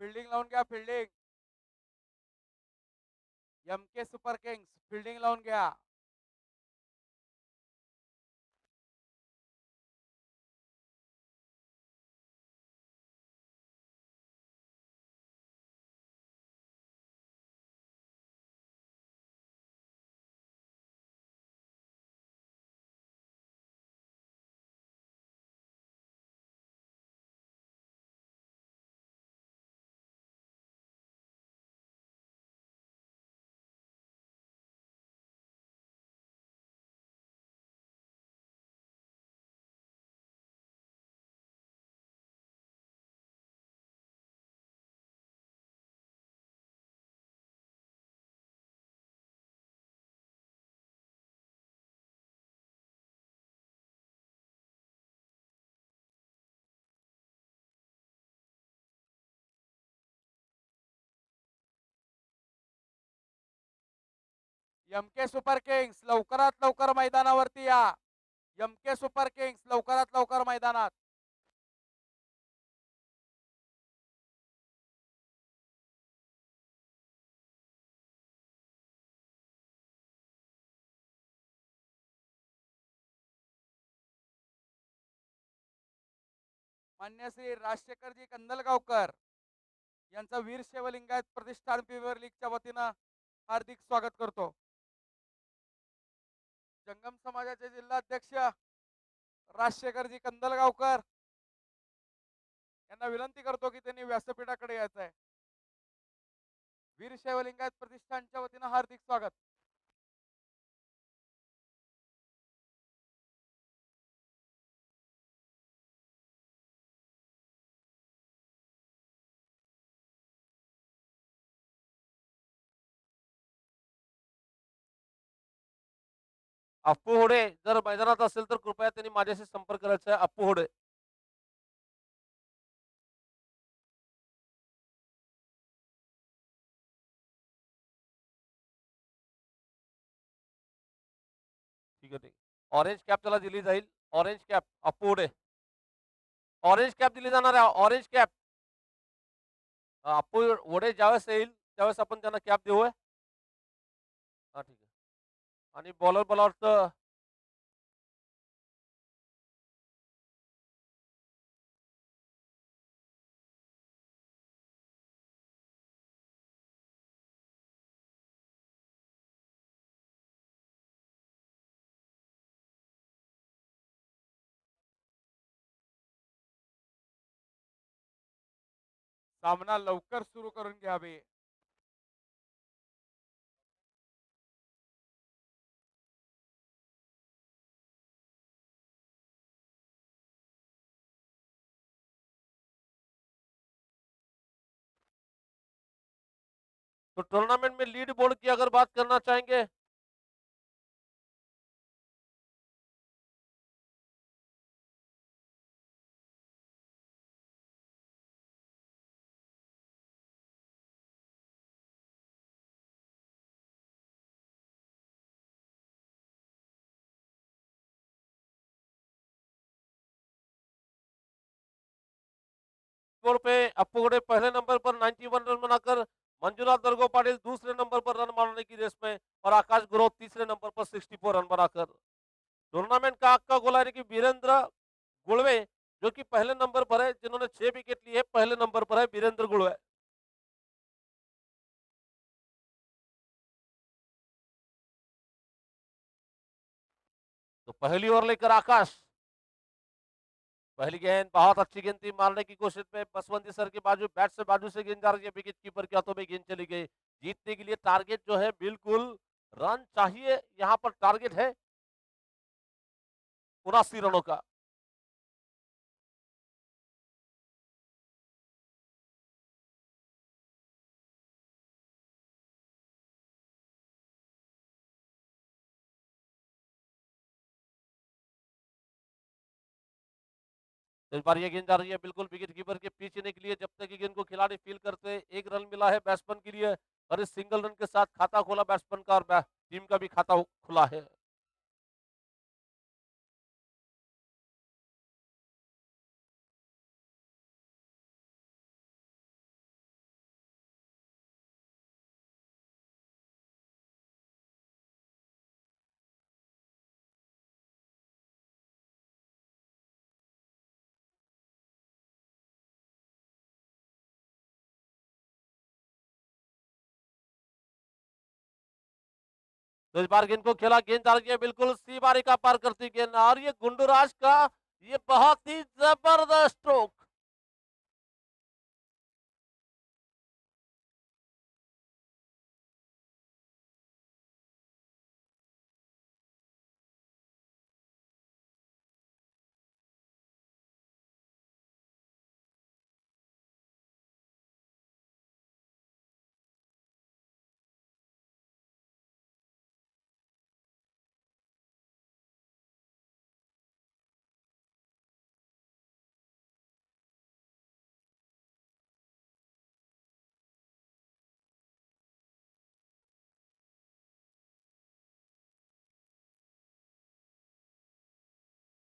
B: फिल्डिंग लावून घ्या, फिल्डिंग. एम के सुपर किंग्स फिल्डिंग लावून घ्या. एम के सुपर किंग्स लवकरात लवकर मैदानावरती या. एम के सुपर किंग्स लवकरात लवकर मैदानात. मान्य श्री राजशेखरजी कंदलगावकर यांचं वीर शैवलिंगायत प्रतिष्ठान प्रीमियर लीगच्या वतीनं हार्दिक स्वागत करतो. जंगम समाजाचे जिल्हाध्यक्ष राजशेखरजी कंदलगावकर यांना विनंती करतो की त्यांनी व्यासपीठाकडे यायचं आहे. वीर शैवलिंगायत प्रतिष्ठानच्या वतीनं हार्दिक स्वागत.
A: अप्पू होडे जर मैदानात असेल तर कृपया त्यांनी माझ्याशी संपर्क करायचा आहे. अप्पू होडे. ठीक आहे, ठीक आहे. ऑरेंज कॅप त्याला दिली जाईल. Orange cap Appu Hode. Orange cap दिली जाणार आहे. ऑरेंज कॅप अप्पू होडे ज्यावेळेस येईल त्यावेळेस आपण त्यांना कॅप देऊया. हा, ठीक आहे. आणि बॉलर मला वाटतं
B: सामना लवकर सुरू करून घ्यावे.
A: तो टूर्नामेंट में लीड बोर्ड की अगर बात करना चाहेंगे, बोर्ड पे अप्पू गोडे पहले नंबर पर 91 रन बनाकर, मंजुनाथ दर्गो पाटिल दूसरे नंबर पर रन मारने की रेस में और आकाश गुरव तीसरे नंबर पर 64 रन बनाकर टूर्नामेंट का अक्का गोला यानी कि वीरेंद्र गुड़वे जो कि पहले नंबर पर है, जिन्होंने 6 विकेट लिए, पहले नंबर पर है वीरेंद्र गुड़वे। तो पहली ओवर लेकर आकाश, पहली गेंद बहुत अच्छी गेंद थी, मारने की कोशिश में बसवंती सर के बाजू बैट से बाजू से गेंद जा रही है, विकेट कीपर के हाथों में गेंद चली गई। जीतने के लिए टारगेट जो है बिल्कुल रन चाहिए, यहां पर टारगेट है 79 रनों का। इस बार ये गेंद जा रही है बिल्कुल विकेट कीपर के पीछे निकली है, जब तक ये गेंद को खिलाड़ी फील करते हैं। एक रन मिला है बैट्समैन के लिए और इस सिंगल रन के साथ खाता खोला बैट्समैन का और टीम का भी खाता खुला है। तो इस बार गेंद को खेला, गेंद जा रही है बिल्कुल सी बारी का पार करती गेंद और ये गुंडूराज का ये बहुत ही जबरदस्त स्ट्रोक।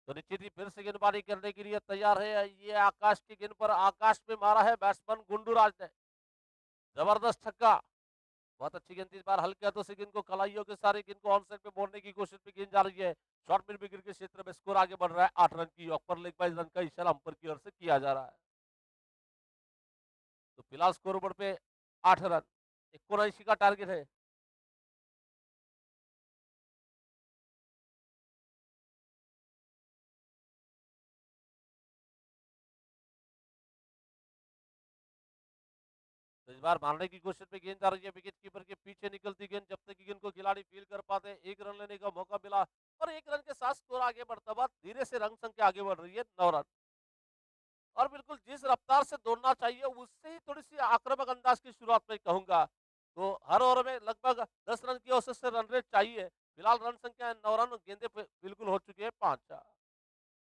A: तो निश्चित ही फिर से गेंदबाजी करने के लिए तैयार है, ये आकाश की गेंद पर आकाश में मारा है बैट्समैन गुंडूराज ने, जबरदस्त छक्का। बहुत अच्छी गेंद, इस बार हल्के हाथों से गेंद को कलाइयों के सारे गेंद को ऑन साइड पे मोड़ने की कोशिश में गेंद जा रही है। शॉर्ट मिड विकेट के क्षेत्र में स्कोर आगे बढ़ रहा है 8 रन की, अपर लेग बाई रन का इशारा अंपर की ओर से किया जा रहा है। तो फिलहाल स्कोर बोर्ड पे 8 रन, 79 का टारगेट है। तो इस बार मारने की कोशिश में गेंद आ रही है, विकेट कीपर के पीछे निकलती गेंद, जब तक गेंद को खिलाड़ी फील कर पाते हैं। एक रन लेने का मौका मिला और एक रन के साथ स्कोर आगे बढ़ता हुआ धीरे से रंग संख्या आगे बढ़ रही है 9 रन। और बिल्कुल जिस रफ्तार से दौड़ना चाहिए उससे ही थोड़ी सी आक्रामक अंदाज की शुरुआत में कहूंगा। तो हर ओवर में लगभग 10 रन की औसत से रन रेट चाहिए। फिलहाल रन संख्या 9 रन, गेंदे बिल्कुल हो चुकी है 5।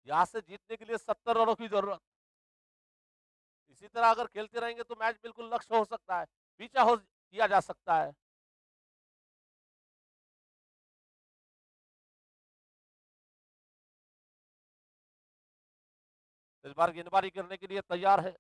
A: यहाँ से जीतने के लिए 70 रनों की जरूरत। इसी तरह अगर खेलते रहेंगे तो मैच बिल्कुल लक्ष्य हो सकता है, पीछा हो किया जा सकता है। इस बार गेंदबाजी करने के लिए तैयार है।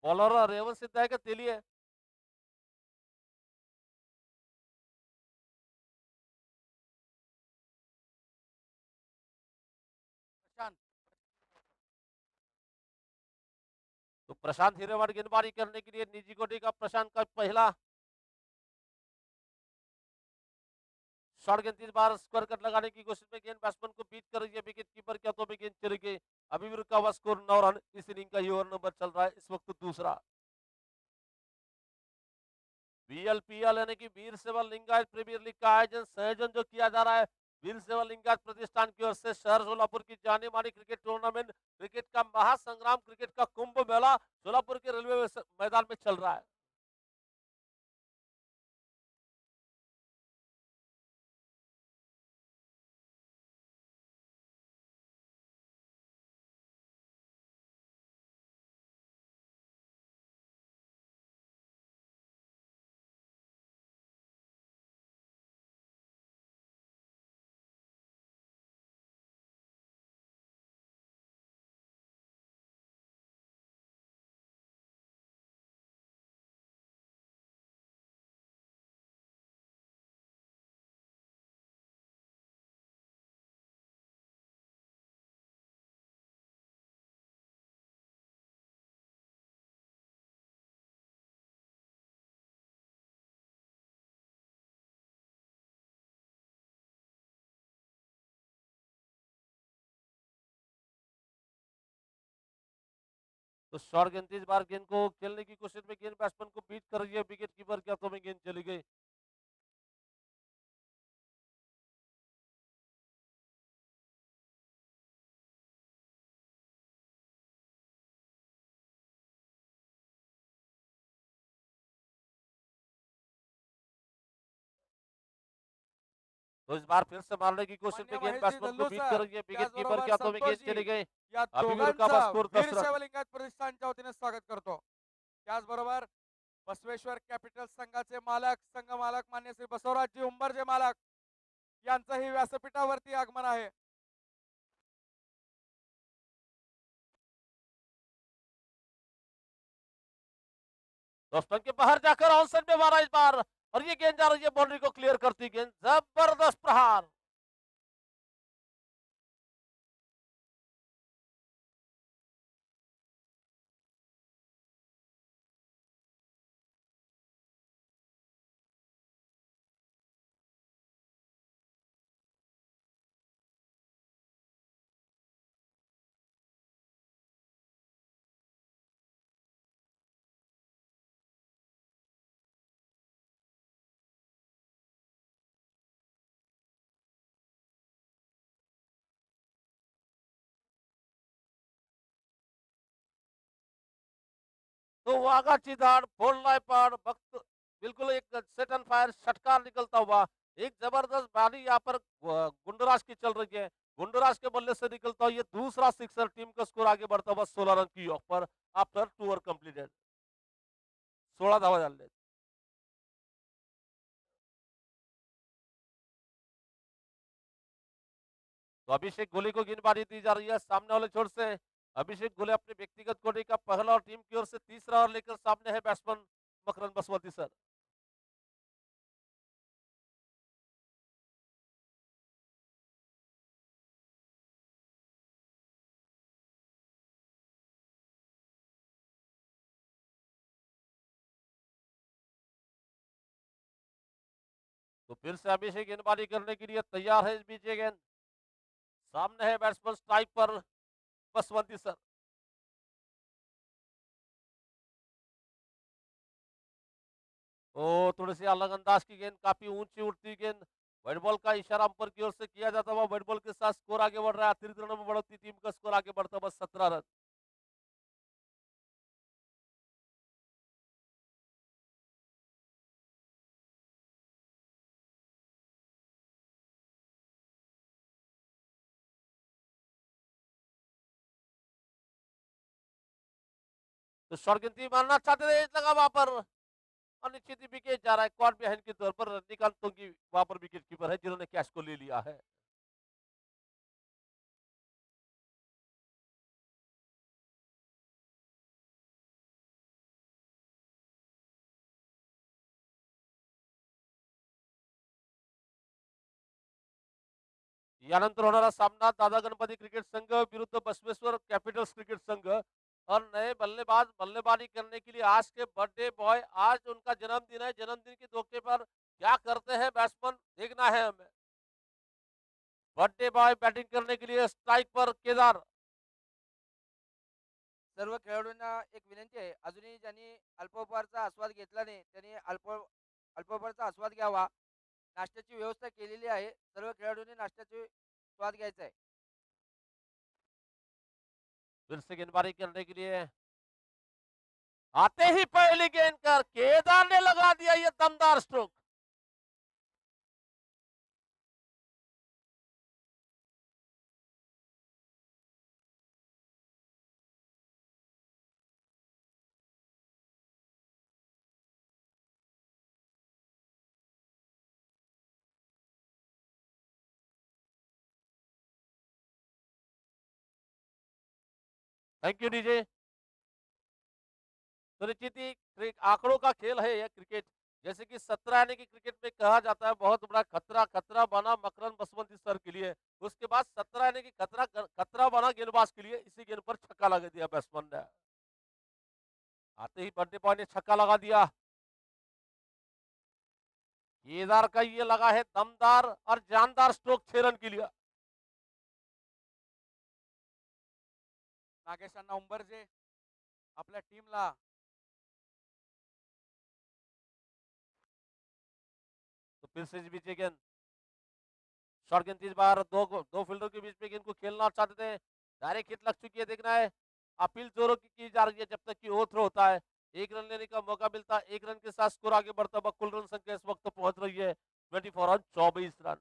A: बॉलर रेवंत सिंह है कि तेली है?
B: प्रशांत।
A: तो प्रशांत हिरेमठ गेंदबाजी करने के लिए निजी कोटी का प्रशांत का पहला शॉट गेंद 3 बार स्क्वायर कट लगाने की कोशिश में गेंद बैट्समैन को बीट कर रही है विकेट कीपर के हाथों में गेंद चली गई। अभी भी रुका हुआ स्कोर 9 रन। इस इनिंग का ये ओवर नंबर चल रहा है इस वक्त दूसरा। बीएलपीएल यानी कि वीर सेवा लिंगायत प्रीमियर लीग का संयोजन जो किया जा रहा है वीर सेवा लिंगायत प्रतिष्ठान की ओर से शहर सोलापुर की जाने मानी क्रिकेट टूर्नामेंट, क्रिकेट का महासंग्राम, क्रिकेट का कुंभ मेला सोलापुर के रेलवे मैदान में चल रहा है। तो शॉर्ट गेंद 30 बार गेंद को खेलने की कोशिश में गेंद बैट्समैन को बीट कर रही है विकेट कीपर के हाथों में गेंद चली गई। तो इस बार फिर से मारने की कोशिश
B: मान्य
A: में गेंद
B: महेशजी
A: बैट्समैन को
B: दल्लू
A: बीट कर
B: सर,
A: रही है विकेट कीपर के
B: त्याचबरोबर
A: हाथों में गेंद चली
B: संतोषजी
A: गई।
B: या
A: अभी भी रुका हुआ
B: दोघांचं
A: स्कोर 10
B: वीर
A: रन।
B: सेवा लिंगायत प्रतिष्ठानच्या वतीने स्वागत करतो। त्याचबरोबर बसवेश्वर कॅपिटल संघाचे मालक, संघ मालक मान्य श्री बसवराजजी उंबरजे मालक यांचंही व्यासपीठावरती आगमन आहे।
A: दोस्तों के बाहर जाकर ऑनसन में मारा इस बार और ये गेंद जा रही है बाउंड्री को क्लियर करती गेंद, जबरदस्त प्रहार। तो वाघाची धाड फोडलाय पार वक्त बिल्कुल एक सेट एंड फायर षटकार निकलता हुआ एक जबरदस्त बाली यहाँ पर गुंडराज की चल रही है। गुंडराज के बल्ले से निकलता हुआ ये दूसरा सिक्सर, टीम का स्कोर आगे बढ़ता हुआ 16 रन की ऑफ पर आफ्टर 2 ओवर कंप्लीटेड। 16 धावा डाल तो अभिषेक गोले को गेंदबाजी दी जा रही है सामने वाले छोर से। अभिषेक गोले अपने व्यक्तिगत कोटे का पहला और टीम की ओर से तीसरा और लेकर सामने है बैट्समैन मकरंद बसवंती सर। तो फिर से अभिषेक गेंदबाजी करने के लिए तैयार है इस बीच ये गेंद सामने है बैट्समैन स्ट्राइक पर बसवंती सर। ओ थोड़ी सी अलग अंदाज की गेंद, काफी ऊंची उड़ती गेंद, व्हाइट बॉल का इशारा अंपर की ओर से किया जाता हुआ व्हाइट बॉल के साथ स्कोर आगे बढ़ रहा है। अतिरिक्त रनों में बढ़ोतरी, टीम का स्कोर आगे बढ़ता हुआ 17 रन। तो शॉर्ट गेंद मारना चाहते थे, लगा वहां पर अनिश्चित विकेट जा रहा है क्वाड बिहाइंड के तौर पर रजनीकांत तोंगी वहां पर विकेट कीपर है जिन्होंने कैच को ले लिया है। यानंतर होणारा सामना दादा गणपती क्रिकेट संघ विरुद्ध बसवेश्वर कॅपिटल्स क्रिकेट संघ और नए बल्लेबाज बल्लेबाजी करने के लिए आज के बर्थडे बॉय, आज उनका जन्मदिन है। जन्मदिन के मौके पर क्या करते हैं बैट्समैन, देखना है हमें। बर्थडे बॉय बैटिंग करने के लिए स्ट्राइक पर केदार।
C: सर्व खेळाडूंना एक विनंती आहे, अजूनही ज्यांनी अल्पोपहारचा आस्वाद घेतला नाही त्यांनी अल्पोपहारचा आस्वाद घ्यावा. नाश्त्याची व्यवस्था केलेली आहे, सर्व खेळाडूंनी नाश्त्याची स्वाद घ्यायचा आहे.
A: फिर से गेंदबाजी करने के लिए आते ही पहली गेंद कर केदार ने लगा दिया ये दमदार स्ट्रोक। Thank you DJ. तो निश्चित ही आंकड़ों का खेल है यह क्रिकेट। जैसे कि 17 आने की क्रिकेट में कहा जाता है बहुत बड़ा खतरा, खतरा बना मकरंद बसवंती सर के लिए। उसके बाद 17 आने की खतरा बना गेंदबाज के लिए। इसी गेंद पर छक्का लगा दिया बैट्समैन ने। आते ही बर्थडे बॉय ने छक्का लगा दिया। केदार का ये लगा है दमदार और जानदार स्ट्रोक 6 रन के लिए।
B: नागेश अण्णा उंबरजे आपल्या टीमला
A: तो फिर से बीच में गेंद, शॉर्ट गेंद इस बार दो फील्डर के बीच में गेंद को खेलना चाहते थे। डायरेक्ट हिट लग चुकी है, देखना है। अपील जोरों की जा रही है जब तक कि ओवर होता है। एक रन लेने का मौका मिलता है, एक रन के साथ स्कोर आगे बढ़ता हुआ। कुल रन संख्या इस वक्त पहुंच रही है 24 रन, 24 रन।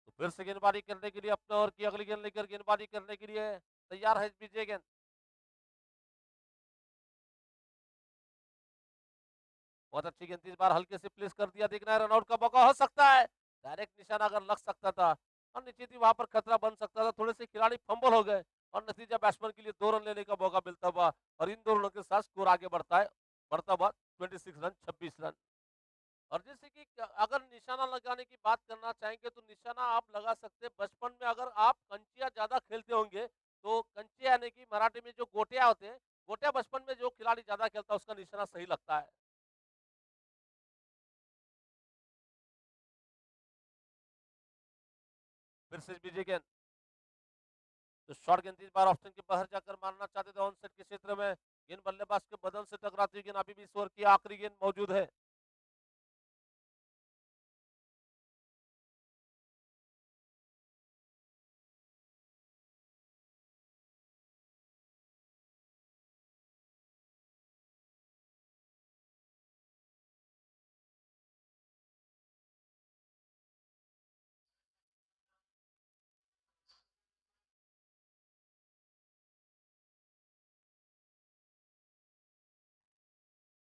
A: तो फिर से गेंदबाजी करने के लिए अपने ओवर की अगली गेंद लेकर गेंदबाजी करने के लिए तैयार है विजय गेंद। बहुत अच्छी गेंद इस बार हल्के से प्लेस कर दिया, देखना है रनआउट का मौका हो सकता है। डायरेक्ट निशाना अगर लग सकता था और निश्चित ही वहां पर खतरा बन सकता था। थोड़े से खिलाड़ी फंबल हो गए और नतीजा बैट्समैन के लिए 2 रन लेने का मौका मिलता हुआ और इन 2 रनों के साथ स्कोर आगे बढ़ता हुआ 26 रन, 26 रन। और जैसे कि अगर निशाना लगाने की बात करना चाहेंगे तो निशाना आप लगा सकते हैं। बचपन में अगर आप कंचिया ज्यादा खेलते होंगे तो कंचिया यानी कि मराठी में जो गोटिया होते हैं, गोटिया बचपन में जो खिलाड़ी ज्यादा खेलता है उसका निशाना सही लगता है। फिर से विजय गेंद, तो शॉर्ट गेंद इस बार ऑप्शन के बाहर जाकर मारना चाहते थे ऑन साइड के क्षेत्र में। गेंद बल्लेबाज के बदन से टकराती हुई गेंद अभी भी इस ओवर की आखिरी गेंद मौजूद है।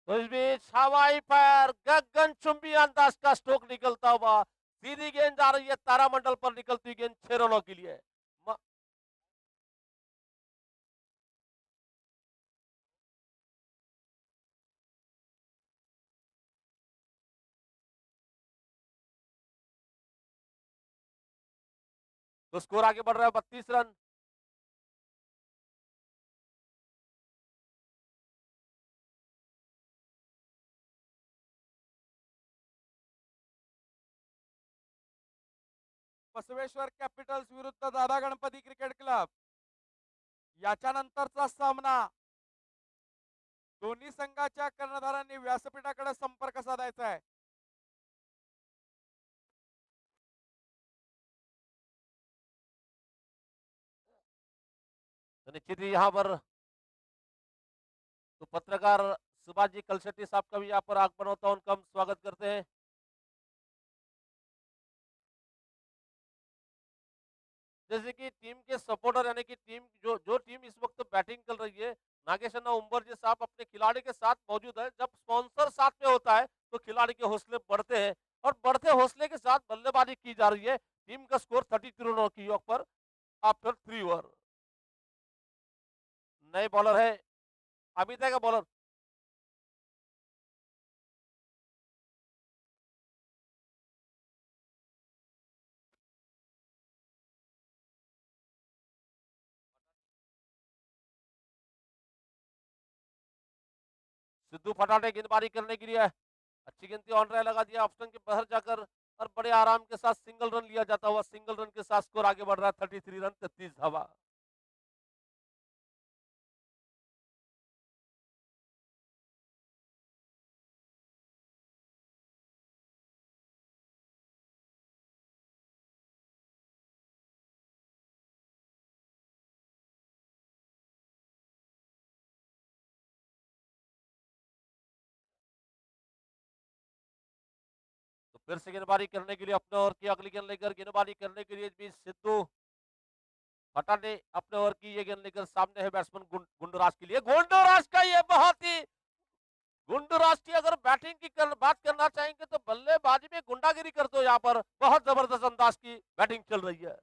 A: तो इस बीच हवाई फायर गगनचुंबी अंदाज का स्ट्रोक निकलता हुआ। सीधी गेंद जा रही है तारामंडल पर निकलती गेंद 6 रनों के लिए। तो स्कोर आगे बढ़ रहा है 32 रन।
B: बसवेश्वर कॅपिटल्स विरुद्ध दादा गणपती क्रिकेट क्लब याच्यानंतरचा सामना दोन्ही संघाच्या कर्णधारांनी व्यासपीठाकडे संपर्क साधायचा आहे.
A: तो निश्चित ही यहाँ पर तो पत्रकार सुभाष जी कलशेट्टी साहब का भी यहाँ पर आगमन होता है, उनका हम स्वागत करते हैं। जैसे कि टीम के सपोर्टर यानी कि टीम जो जो टीम इस वक्त बैटिंग कर रही है, नागेश उम्बरजे साहब अपने खिलाड़ी के साथ मौजूद है। जब स्पॉन्सर साथ में होता है तो खिलाड़ी के हौसले बढ़ते हैं और बढ़ते हौसले के साथ बल्लेबाजी की जा रही है। टीम का स्कोर 33 रनों की योग पर आफ्टर 3 ओवर। नए बॉलर है अमित का बॉलर। सिद्धू फटाटे गेंदबाजी करने के लिए अच्छी गिनती ऑन रहा लगा दिया ऑप्शन के बाहर जाकर और बड़े आराम के साथ सिंगल रन लिया जाता हुआ। सिंगल रन के साथ स्कोर आगे बढ़ रहा है 33 रन 33 धावा। तो फिर से गेंदबाजी करने के लिए अपने ओवर की अगली गेंद लेकर गेंदबाजी करने के लिए भी सिद्धू फटाटे अपने ओवर की ये गेंद लेकर सामने है बैट्समैन गुंडराज के लिए। गुंडराज का ये बहुत ही गुंडराज की अगर बैटिंग की बात करना चाहेंगे तो बल्लेबाजी में गुंडागिरी करते हो। यहाँ पर बहुत जबरदस्त अंदाज की बैटिंग चल रही है।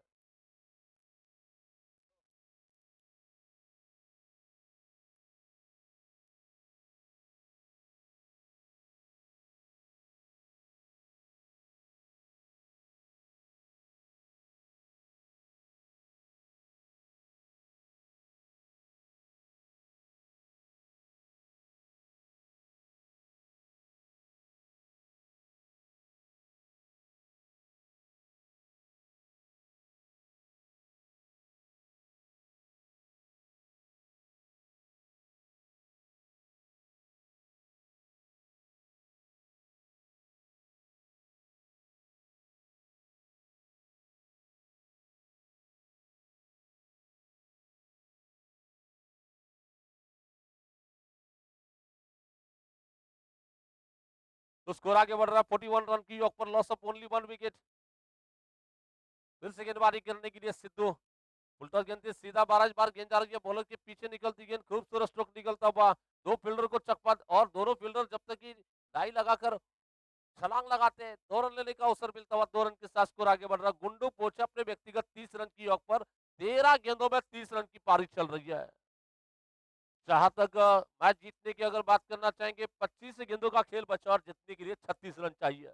A: तो स्कोर आगे बढ़ रहा है 41 रन की योग पर लॉस ऑफ ओनली 1 विकेट। फिर से गेंदबाजी करने के लिए सिद्धू उल्टा गेंद सीधा 12 बार गेंद जा रही है। बॉलर के पीछे निकलती गेंद खूबसूरत स्ट्रोक निकलता हुआ दो फील्डर को चकमा और दोनों फील्डर जब तक की डाई लगाकर छलांग लगाते हैं 2 रन लेने का अवसर मिलता हुआ 2 रन के साथ स्कोर आगे बढ़ रहा है। गुंडू पहुंचे अपने व्यक्तिगत 30 रन की योग पर 13 गेंदों में 30 रन की पारी चल रही है। जहां तक मैच जीतने की अगर बात करना चाहेंगे 25 गेंदों का खेल बचा और जीतने के लिए 36 रन चाहिए।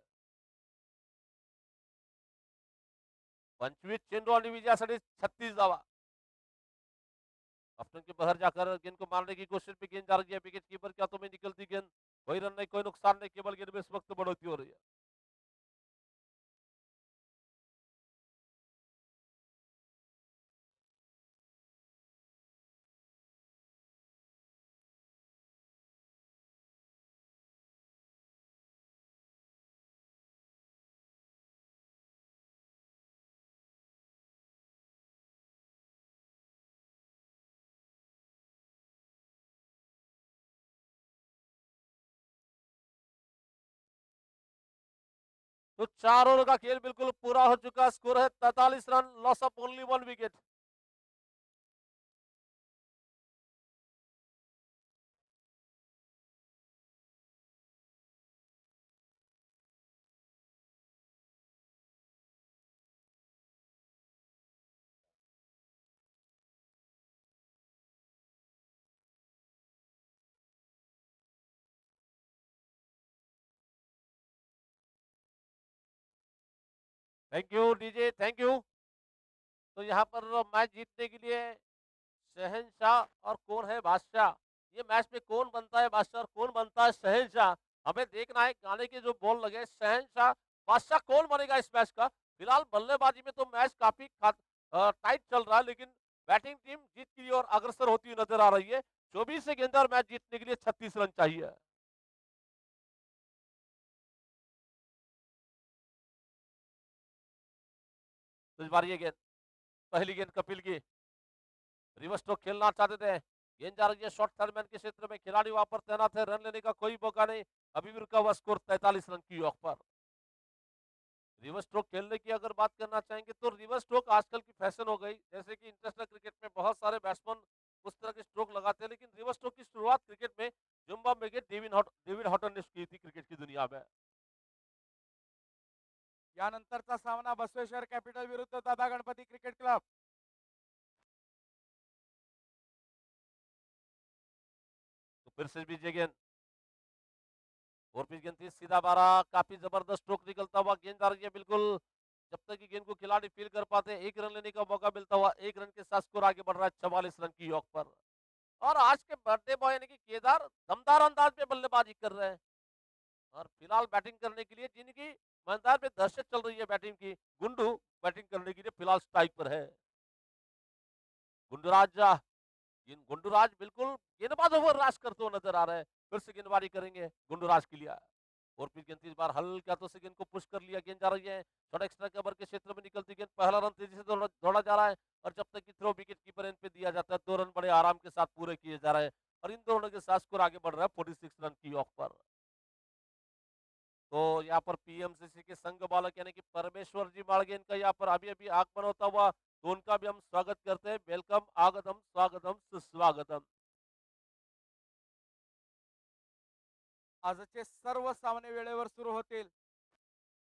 A: 25 चेंडू आणि विजयासाठी 36 धावा। ऑप्शन के बाहर जाकर गेंद को मारने की कोशिश भी गेंद जा रही है। विकेट कीपर के हाथों में निकलती गेंद कोई रन नहीं कोई नुकसान नहीं केवल गेंद में इस वक्त बढ़ोतरी हो रही है। तो 4 ओवर का खेल बिल्कुल पूरा हो चुका। स्कोर है 43 run loss of only 1 wicket. Thank you DJ thank you. तो यहाँ पर मैच जीतने के लिए शहनशाह और कौन है बादशाह, ये मैच में कौन बनता है बादशाह और कौन बनता है शहनशाह, हमें देखना है। गाने के जो बॉल लगे शहनशाह बादशाह कौन बनेगा इस मैच का। फिलहाल बल्लेबाजी में तो मैच काफी टाइट चल रहा है लेकिन बैटिंग टीम जीत की ओर अग्रसर होती हुई नजर आ रही है। 24 से गेंद और मैच जीतने के लिए 36 रन चाहिए। तो इस बार ये गेंद पहली गेंद कपिल की रिवर्स स्ट्रोक खेलना चाहते थे। गेंद जा रही है शॉर्ट थर्डमैन के क्षेत्र में खिलाड़ी वहां पर तैनात है। रन लेने का कोई मौका नहीं। अभी भी रुका हुआ स्कोर 43 रन की योग पर। रिवर्स स्ट्रोक खेलने की अगर बात करना चाहेंगे तो रिवर्स स्ट्रोक आजकल की फैशन हो गई। जैसे कि इंटरनेशनल क्रिकेट में बहुत सारे बैट्समैन उस तरह के स्ट्रोक लगाते हैं लेकिन रिवर्स स्ट्रोक शुरुआत क्रिकेट में जिम्बाब्वे के डेविड हॉटन ने की थी क्रिकेट की दुनिया में।
B: यानंतरचा सामना बसवेश्वर कॅपिटल विरुद्ध दादा गणपती क्रिकेट क्लब.
A: तो फिर से बीजे गेंद और पिच गेंद थी सीधा बारा, काफी जबरदस्त स्ट्रोक निकलता हुआ गेंद आ रही है बिल्कुल। जब तक कि गेंद को खिलाड़ी फील कर पाते हैं, 1 रन लेने का मौका मिलता हुआ 1 रन के साथ स्कोर आगे बढ़ रहा है 44 रन की योग पर। और आज के बर्थडे बॉय यानी कि केदार दमदार अंदाज में बल्लेबाजी कर रहे हैं और फिलहाल बैटिंग करने के लिए जिनकी मैदान में दहशत चल रही है बैटिंग की, गुंडू बैटिंग करने के लिए फिलहाल स्ट्राइक पर है। गुंडूराज गुंडूराज बिल्कुल गेंदबाजों पर राज करते हुए नजर आ रहे हैं। फिर से गेंदबाजी करेंगे गुंडूराज के लिए और फिर गेंद इस बार हल्का तो से गेंद को पुश कर लिया, गेंद जा रही है थोड़ा एक्स्ट्रा कवर के क्षेत्र में निकलती गेंद, पहला रन तेजी से दौड़ा जा रहा है और जब तक कि थ्रो विकेट कीपर इन पे दिया जाता है 2 रन बड़े आराम के साथ पूरे किए जा रहे हैं और इन दोनों के साथ स्कोर आगे बढ़ रहा है 46 रन की ऑफ पर। तो यहाँ पर पीएमसीसी के संघ बालक यानी कि परमेश्वर जी माड़गे इनका यहाँ पर अभी अभी आगमन होता हुआ, तो उनका भी हम स्वागत करते हैं। वेलकम, आगतम, स्वागतम, सुस्वागतम।
B: आजचे सर्व सामने वेळेवर सुरू होतील.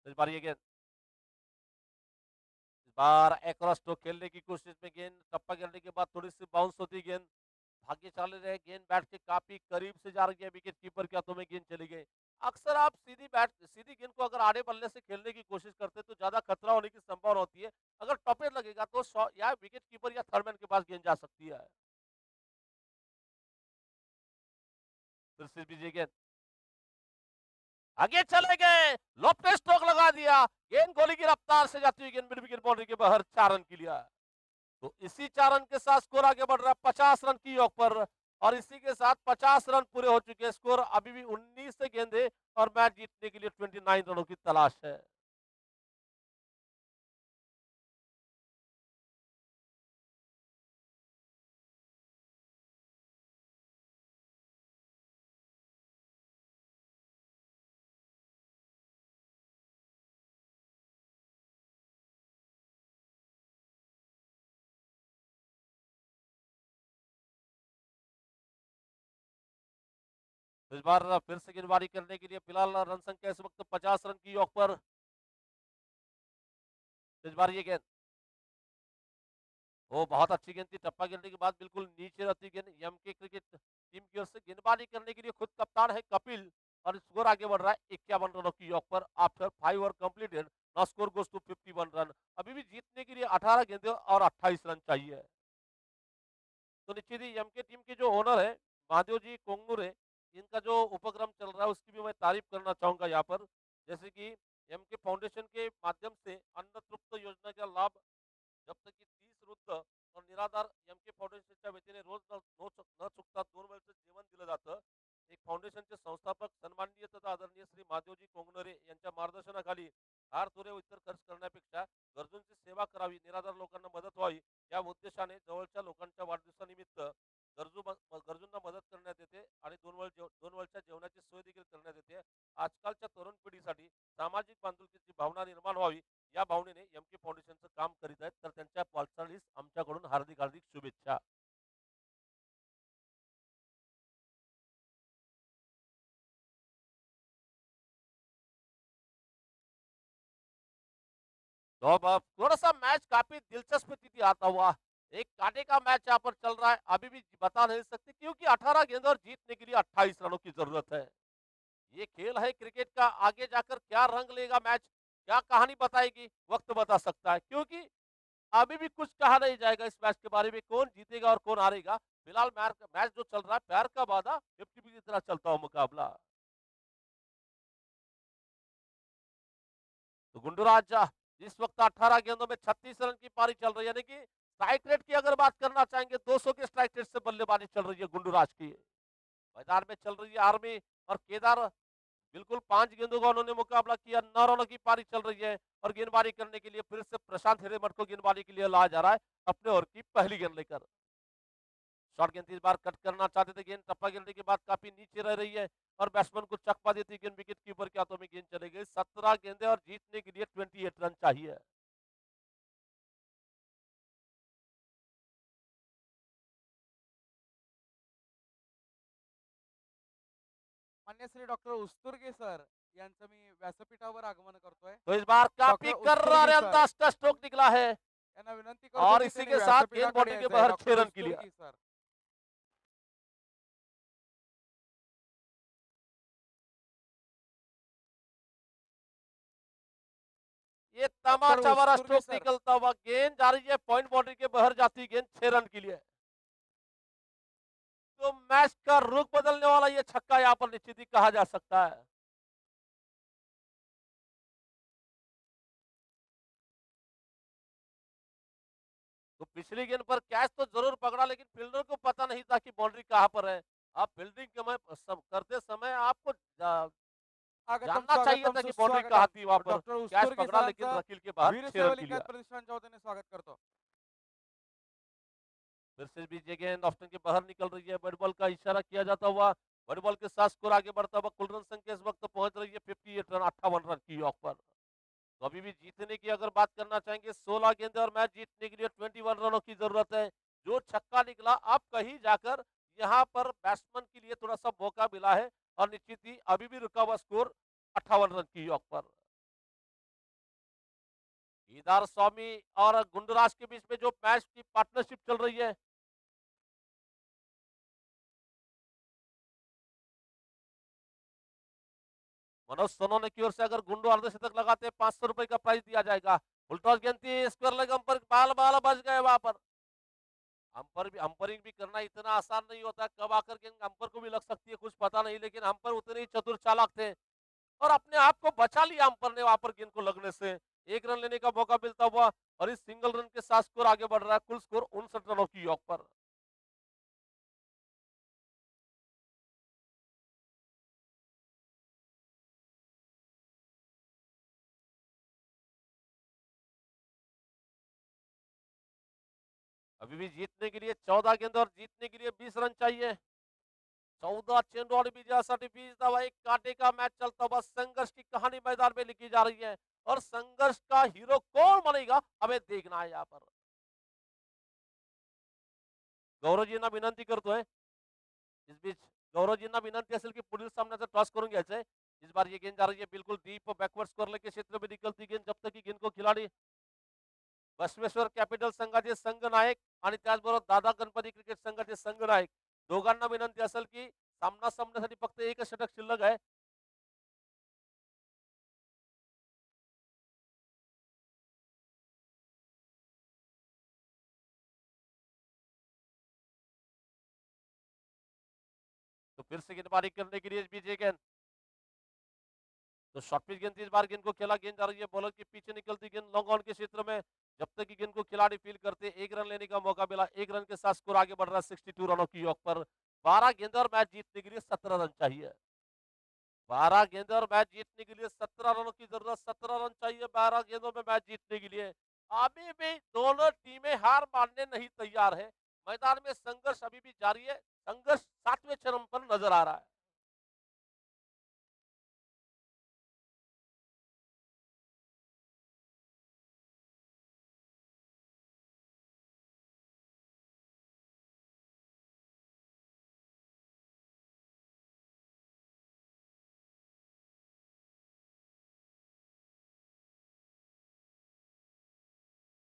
A: इस बार ये गेंद इस बार एक्रॉस तो खेलने की कोशिश में गेंद टप्पा खेलने के बाद थोड़ी सी बाउंस होती गेंद, भाग्यशाली रहे गेंद बैट के काफी करीब से जा रही है विकेट कीपर के हाथों में गेंद चली गई। अक्सर आप सीधी गेंद को अगर आड़े बल्ले से खेलने की कोशिश करते हैं तो ज्यादा खतरा होने की संभावना होती है। अगर टॉपे लगेगा तो या विकेट कीपर या थर्डमैन के पास गेंद जा सकती है। फिर से बीजे गेंद आगे चले गए, लॉफ्ट स्ट्रोक लगा दिया, गेंद गोली की रफ्तार से जाती हुई गेंद मिड विकेट बाउंड्री के बाहर 4 रन के लिए। तो इसी 4 रन के साथ स्कोर आगे बढ़ रहा है 50 रन की योग पर और इसी के साथ 50 रन पूरे हो चुके हैं। स्कोर अभी भी 19 से गेंदे और मैच जीतने के लिए 29 रनों की तलाश है। इस बार फिर से गेंदबाजी करने के लिए फिलहाल रन संख्या इस वक्त 50 रन की योग पर। इस बार ये गेंद वो बहुत अच्छी गेंद थी, टप्पा गिरने के बाद बिल्कुल नीचे रहती गेंद। एम के क्रिकेट टीम की ओर से गेंदबाजी करने के लिए खुद कप्तान है कपिल और स्कोर आगे बढ़ रहा है 51 रनों की योग पर after 5 over completed. Now score goes to 51 run. अभी भी जीतने के लिए 18 गेंदे और 28 रन चाहिए। तो निश्चित ही एम के टीम के जो ओनर है महादेव जी कोंगनूरे, इनका जो उपक्रम चल रहा है उसकी भी मैं तारीफ करना चाहूंगा यहाँ पर। जैसे कि एम के फाउंडेशन के माध्यम से अन्न तृप्त योजना का लाभ जब तक की 30 वृद्ध और निराधार एमके फाउंडेशनच्या वतीने रोज न चुकता 2 वेळचं जेवण दिलं जातं। एक फाउंडेशनचे संस्थापक सन्माननीय तथा आदरणीय श्री महादेवजी कोंगनरे यांच्या मार्गदर्शनाखाली हार तुरे व इतर खर्च करण्यापेक्षा गरजूंची सेवा करावी, निराधार लोकांना मदत व्हावी या उद्देशाने जवळच्या लोकांच्या वाढदिवसानिमित्त गरजूंना मदत करण्यात येते आणि 2 वेळच्या जेवणाची सोय देखील करण्यात येते। आजकालच्या तरुण पिढीसाठी सामाजिक बांधिलकीची भावना निर्माण व्हावी या भावनेने एमके फाउंडेशनचं काम करीत आहेत, तर त्यांच्या वाटचालीस आमच्याकडून हार्दिक हार्दिक शुभेच्छा। तो अब थोड़ा सा मैच काफी दिलचस्प स्थिति आता हुआ, एक कांटे का मैच यहाँ पर चल रहा है, अभी भी बता नहीं सकते क्योंकि 18 गेंद और जीतने के लिए 28 रनों की जरूरत है। ये खेल है क्रिकेट का, आगे जाकर क्या रंग लेगा मैच, क्या कहानी बताएगी, वक्त बता सकता है क्योंकि अभी भी कुछ कहा नहीं जाएगा इस मैच के बारे में, कौन जीतेगा और कौन हारेगा। फिलहाल मैच जो चल रहा है प्यार का वादा 50 की तरह चलता हुआ मुकाबला। तो गुंडूराज इस वक्त 18 गेंदों में 36 रन की पारी चल रही है, यानी कि स्ट्राइक रेट की अगर बात करना चाहेंगे 200 के स्ट्राइक रेट से बल्लेबाजी चल रही है गुंडूराज की। मैदान में चल रही है आर्मी और केदार, बिल्कुल 5 गेंदों का उन्होंने मुकाबला किया, 9 रनों की पारी चल रही है और गेंदबाजी करने के लिए फिर से प्रशांत हिरेमठ को गेंदबाजी के लिए लाया जा रहा है अपने ओवर की पहली गेंद लेकर। शॉर्ट गेंद इस बार कट करना चाहते थे, गेंद टप्पा गिरने के बाद काफी नीचे रह रही है और बैट्समैन को चकमा देती गेंद विकेट कीपर के हाथों में गेंद चले गई। 17 गेंदे और जीतने के लिए 28 रन चाहिए।
B: मान्य श्री डॉक्टर उस्तुर्गे सर यांचं मी व्यासपीठावर आगमन करतोय.
A: तो इस बार काफी
B: डॉक्टर
A: कर्रा
B: उस्तुर्गी सर.
A: अंदाज का स्ट्रोक निकला है
B: यांना विनंती करतो
A: और
B: की
A: इसी
B: त्यांनी
A: के साथ गेंद
B: व्यासपीठाकडे
A: बाउंड्री के
B: यायचंय.
A: बाहर
B: डॉक्टर
A: 6 रन के लिए.
B: उस्तुर्गी सर.
A: ये तमाचा वाला
B: उस्तुर्गी
A: स्ट्रोक
B: सर.
A: निकलता हुआ गेंद जा रही है पॉइंट बाउंड्री के बाहर जाती गेंद 6 रन के लिए. तो मैच का रुख बदलने वाला ये छक्का यहाँ पर निश्चित ही कहा जा सकता है. तो पिछली गेंद पर कैच तो जरूर पकड़ा लेकिन फील्डर को पता नहीं था कि बाउंड्री कहां पर है. आप फील्डिंग करते समय आपको
B: स्वागतम
A: जानना चाहिए था कि बाउंड्री कहां थी. वहां पर
B: डॉक्टर
A: कैच
B: उस्तुर्गी
A: पकड़ा लेकिन
B: सरांचं
A: वकील के बाहर 6
B: वीरसेवा
A: रन के लिए.
B: लिंगायत प्रतिष्ठानच्या वतीने स्वागत करतो.
A: फिर से भी ये गेंद ऑफ स्टंप के बाहर निकल रही है. बॉडी बॉल का इशारा किया जाता हुआ बॉडी बॉल के साथ स्कोर आगे बढ़ता हुआ कुल रन संख्या इस वक्त पहुंच रही है 58 रन 58 रन की ऑफ पर. तो अभी भी जीतने की अगर बात करना चाहेंगे 16 गेंदे और मैच जीतने के लिए 21 रनों की जरूरत है. जो छक्का निकला अब कहीं जाकर यहाँ पर बैट्समैन के लिए थोड़ा सा मौका मिला है और निश्चित ही अभी भी रुका हुआ स्कोर 58 रन की ऑफ पर. केदार स्वामी और गुंडराज के बीच में जो मैच की पार्टनरशिप चल रही है मनोज सोनोने की ओर से अगर गुंडू अर्धशतक लगाते हैं 500 रुपए का प्राइज दिया जाएगा. फुलटॉस गेंद स्क्वायर लेग अंपर बाल बाल बच गए वहां पर. अंपरिंग भी करना इतना आसान नहीं होता. कब आकर गेंद अंपर को भी लग सकती है कुछ पता नहीं लेकिन अंपर उतने ही चतुर चालाक थे और अपने आप को बचा लिया अंपर ने वहां पर गेंद को लगने से. 1 रन लेने का मौका मिलता हुआ और इस सिंगल रन के साथ स्कोर आगे बढ़ रहा है. कुल स्कोर 59 रनों की ऑफ पर. अभी भी जीतने के लिए 14 गेंद और जीतने के लिए 20 रन चाहिए. 14 चेंडू और विजयासाठी 20 धावा. एक कांटे का मैच चलता हुआ संघर्ष की कहानी मैदान में लिखी जा रही है और संघर्ष का हीरो कौन बनेगा हमें देखना है. यहाँ पर गौरवजींना विनंती करतोय. इस बीच गौरवजींना विनंती असेल की पुढील सामन्याचा टॉस करून घ्यायचंय. इस बार ये गेंद जा रही है बिल्कुल डीप बैकवर्ड स्कोर के क्षेत्र में निकलती गेंद जब तक की गेंद को खिलाड़ी बसवेश्वर कॅपिटल संघाचे संघनायक आणि त्याचबरोबर दादा गणपती क्रिकेट संघाचे संघनायक दोघांना विनंती असेल की सामना संपण्यासाठी फक्त एकच षटक शिल्लक आहे. तो फिर से गेंदबाजी करने के लिए इस बीच ये गेंद तो शॉर्ट पिच गेंद इस बार गेंद को खेला. गेंद जा रही है बॉलर के पीछे निकलती गेंद लॉन्ग ऑन के क्षेत्र में जब तक कि गेंद को खिलाड़ी फील करते 1 रन लेने का मौका मिला. 1 रन के साथ स्कोर आगे बढ़ रहा है 62 रनों की ऑफ पर. 12 गेंद और मैच जीतने के लिए 17 रन चाहिए. 12 गेंदों और मैच जीतने के लिए 17 रनों की जरूरत. 17 रन चाहिए 12 गेंदों में मैच जीतने के लिए. अभी भी दोनों टीमें हार मानने नहीं तैयार है. मैदान में संघर्ष अभी भी जारी है. संघर्ष 7वें चरण पर नजर आ रहा है.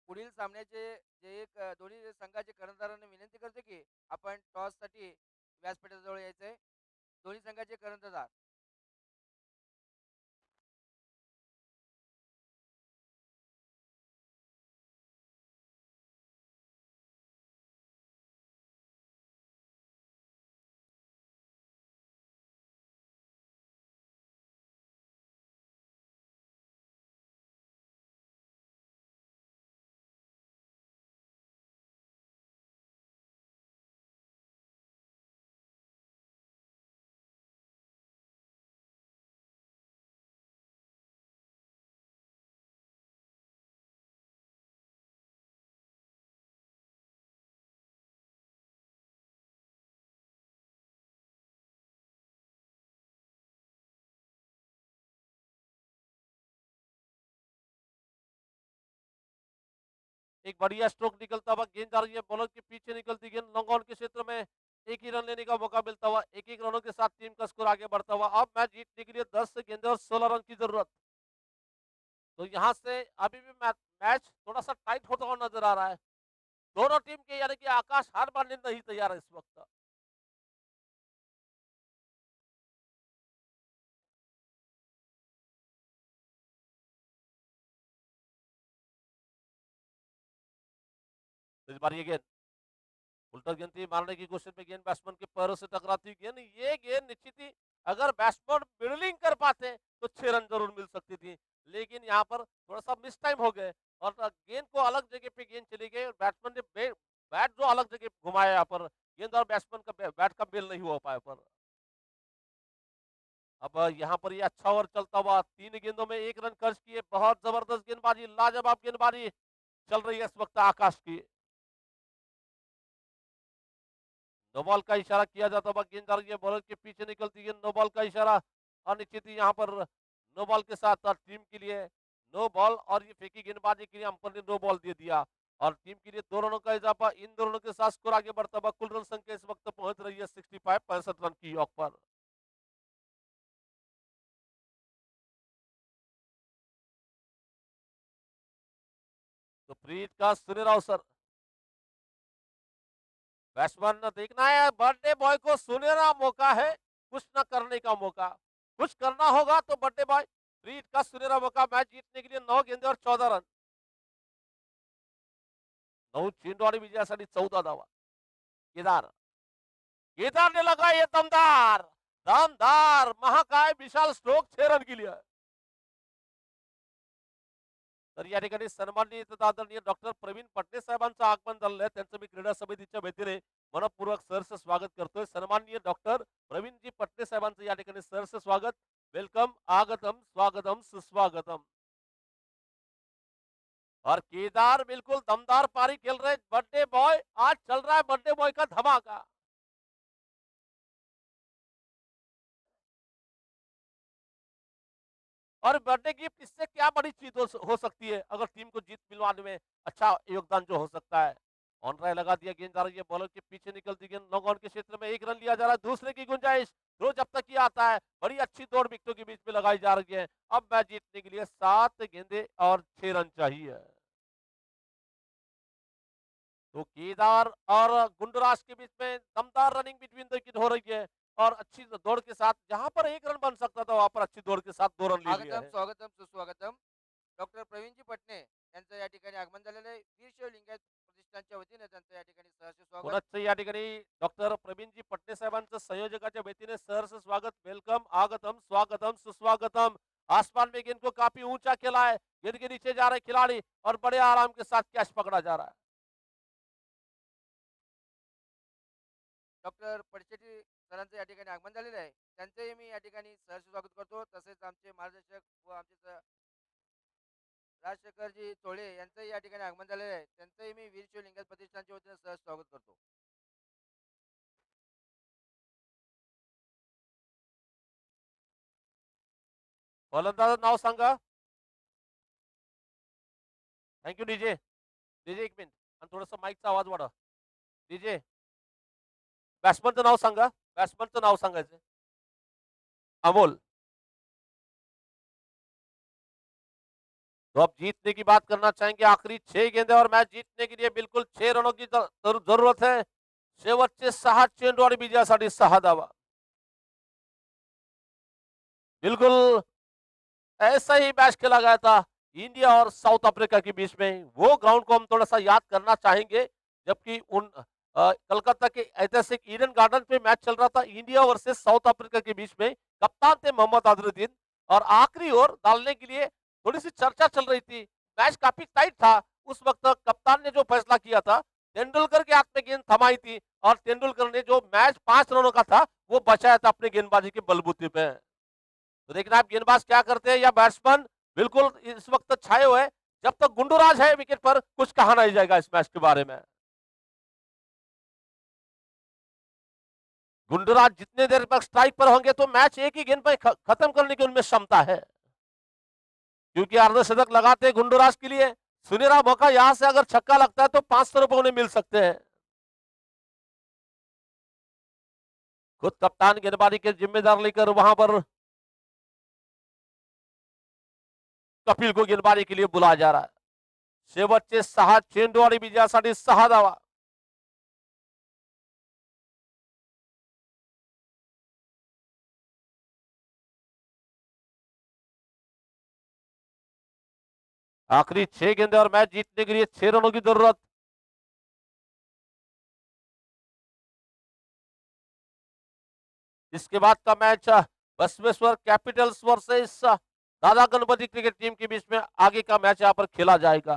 C: पुढील सामन्याचे जे एक दोन्ही संघाचे कर्णधारांना विनंती करते की आपण टॉससाठी व्यासपीठाजवळ यायचंय. दोन्ही संघाचे कर्णधार
A: एक बढ़िया स्ट्रोक निकलता हुआ गेंद जा रही है बॉलर के पीछे निकलती गेंद लॉन्ग ऑन के क्षेत्र में एक ही रन लेने का मौका मिलता हुआ, एक रनों के साथ टीम का स्कोर आगे बढ़ता हुआ। अब मैच जीतने के लिए 10 गेंदे और 16 रन की जरूरत। तो यहाँ से अभी भी मैच थोड़ा सा टाइट होता हुआ नजर आ रहा है। दोनों टीम के यानी कि आकाश हार मानने नहीं तैयार है इस वक्त। तो इस बार ये गेंद उल्टा गेंद थी, मारने की कोशिश में गेंद बैट्समैन के पैरों से टकराती हुई गेंद। ये गेंद निश्चित ही अगर बैट्समैन फील्डिंग कर पाते तो 6 रन जरूर मिल सकती थी, लेकिन यहाँ पर थोड़ा सा मिस टाइम हो गए और गेंद को अलग जगह पे गेंद चली गई और बैट्समैन ने बैट जो अलग जगह घुमाया, यहाँ पर गेंद और बैट्समैन का बैट का मेल नहीं हो पाया पर। अब यहाँ पर ये अच्छा ओवर चलता हुआ, 3 गेंदों में 1 रन खर्च किए। बहुत जबरदस्त गेंदबाजी, लाजवाब गेंदबाजी चल रही है इस वक्त आकाश की। नो बॉल का इशारा किया जाता हुआ, गेंद जा रही है बॉलर के पीछे निकलती है, नो बॉल का इशारा। और निश्चित ही यहाँ पर नो बॉल के साथ टीम के लिए नो बॉल और ये फेंकी गेंदबाजी के लिए अंपायर ने नो बॉल दे दिया और टीम के लिए 2 रनों का इजाफा। इन 2 रनों के साथ स्कोर आगे बढ़ता हुआ, कुल रन संख्या इस वक्त पहुंच रही है 65 रन की औक पर। तो प्रीत का सुनहरा अवसर, बैट्समैन देखना है, बर्थडे बॉय को सुनहरा मौका है कुछ न करने का मौका। कुछ करना होगा तो बर्थडे बॉय प्रीत का सुनहरा मौका मैच जीतने के लिए। 9 गेंदे और 14 रन, 9 चेंडू आणि विजयासाठी 14 धावा। केदार, केदार ने लगा ये दमदार दमदार महाकाय विशाल स्ट्रोक 6 रन के लिए। तर या ठिकाणी सन्माननीय आदरणीय डॉक्टर प्रवीण पटणे साहेबांचं आगमन झालेलं आहे, त्यांचं मी क्रीडा समितीच्या वतीने मनपूर्वक सहर्ष स्वागत करतोय। सन्माननीय डॉक्टर प्रवीणजी पटणे साहेबांचं या ठिकाणी सहर्ष स्वागत। वेलकम, आगतम, स्वागतम, सुस्वागतम। और केदार बिल्कुल दमदार पारी खेल रहे। बर्थडे बॉय आज चल रहा है, बर्थडे बॉय का धमाका। और बर्थडे गिफ्ट इससे क्या बड़ी चीज हो सकती है अगर टीम को जीत मिलवाने में अच्छा योगदान जो हो सकता है। ऑन राय लगा दिया, गेंद जा रही है बॉलर के पीछे निकलती गेंद, नॉक आउट के क्षेत्र में 1 रन लिया जा रहा है। दूसरे की गुंजाइश, थ्रो जब तक ये आता है बड़ी अच्छी दौड़ विकेटों के बीच में लगाई जा रही है। अब मैच जीतने के लिए 7 गेंदे और 6 रन चाहिए। तो केदार और गुंडराज के बीच में दमदार रनिंग बिटवीन द विकेट हो रही है और अच्छी दौड़ के साथ जहां पर 1 रन बन सकता था वहां पर अच्छी दौड़ के साथ 2 रन ले लिया
C: स्वागतम
A: है।
C: स्वागतम सुस्वागतम. डॉक्टर प्रवीणजी पटणे यांचं या ठिकाणी आगमन झालेलं आहे. वीरशैव लिंगायत प्रतिष्ठानच्या वतीने त्यांचं या ठिकाणी सहर्ष स्वागत.
A: पुनश्च या ठिकाणी डॉक्टर प्रवीणजी पटणे साहेबांचं संयोजकाच्या वतीने सहर्ष स्वागत। वेलकम, आगतम, स्वागतम, सुस्वागतम। आसमान में गेंद को काफी ऊंचा खेला है, गेंद के नीचे जा रहे खिलाड़ी और बड़े आराम के साथ कैच पकड़ा जा रहा है।
C: डॉक्टर पडशेट्टी सरांचं या ठिकाणी आगमन झालेलं आहे. त्यांचंही मी या ठिकाणी सहर्ष स्वागत करतो. तसेच आमचे मार्गदर्शक व आमचे राजशेखरजी चोळे यांचंही या ठिकाणी आगमन झालेलं आहे. त्यांचंही मी वीरशैव लिंगायत प्रतिष्ठानच्या वतीने सहर्ष स्वागत करतो.
A: फलंदाज नाव सांगा। Thank you DJ. डीजे 1 मिनिट आणि थोडस माईकचा आवाज वाढवा। डीजे, बॅट्समनचं नाव सांगा, बॅट्समनचं नाव सांगायचं। अमोल। तो अब जीतने की बात करना चाहेंगे। आखिरी 6 गेंदे और मैच जीतने के लिए बिल्कुल 6 रनों की जरूरत है। शेवटचे 6 चेंडू आणि विजयासाठी 6 धावा। बिल्कुल ऐसा ही मैच खेला गया था इंडिया और साउथ अफ्रीका के बीच में। वो ग्राउंड को हम थोड़ा सा याद करना चाहेंगे, जबकि उन कलकत्ता के ऐतिहासिक ईडन गार्डन पे मैच चल रहा था इंडिया वर्सेस साउथ अफ्रीका के बीच में। कप्तान थे मोहम्मद अजहरुद्दीन और आखिरी ओवर डालने के लिए थोड़ी सी चर्चा चल रही थी। मैच काफी टाइट था उस वक्त। कप्तान ने जो फैसला किया था, तेंदुलकर के हाथ में गेंद थमाई थी और तेंदुलकर ने जो मैच 5 रनों का था वो बचाया था अपने गेंदबाजी के बलबूते पे। तो देखना आप गेंदबाज क्या करते हैं या बैट्समैन बिल्कुल इस वक्त छाए हुए। जब तक गुंडूराज है विकेट पर कुछ कहा नहीं जाएगा इस मैच के बारे में। गुंडूराज जितने देर तक स्ट्राइक पर होंगे तो मैच एक ही गेंद पर खत्म करने की उनमें क्षमता है, क्योंकि अर्धशतक लगाते गुंडूराज के लिए सुनहरा मौका। यहां से अगर छक्का लगता है तो 500 रुपए उन्हें मिल सकते हैं। खुद कप्तान गेंदबाजी के जिम्मेदार लेकर वहां पर कपिल को गेंदबाजी के लिए बुलाया जा रहा है. शेवटचे 6 चेंडू आणि विजयासाठी 6 धावा. आखिरी 6 गेंदे और मैच जीतने के लिए 6 रनों की जरूरत. इसके बाद का मैच बसवेश्वर कैपिटल्स वर्सेस दादा गणपति क्रिकेट टीम के बीच में आगे का मैच यहाँ पर खेला जाएगा.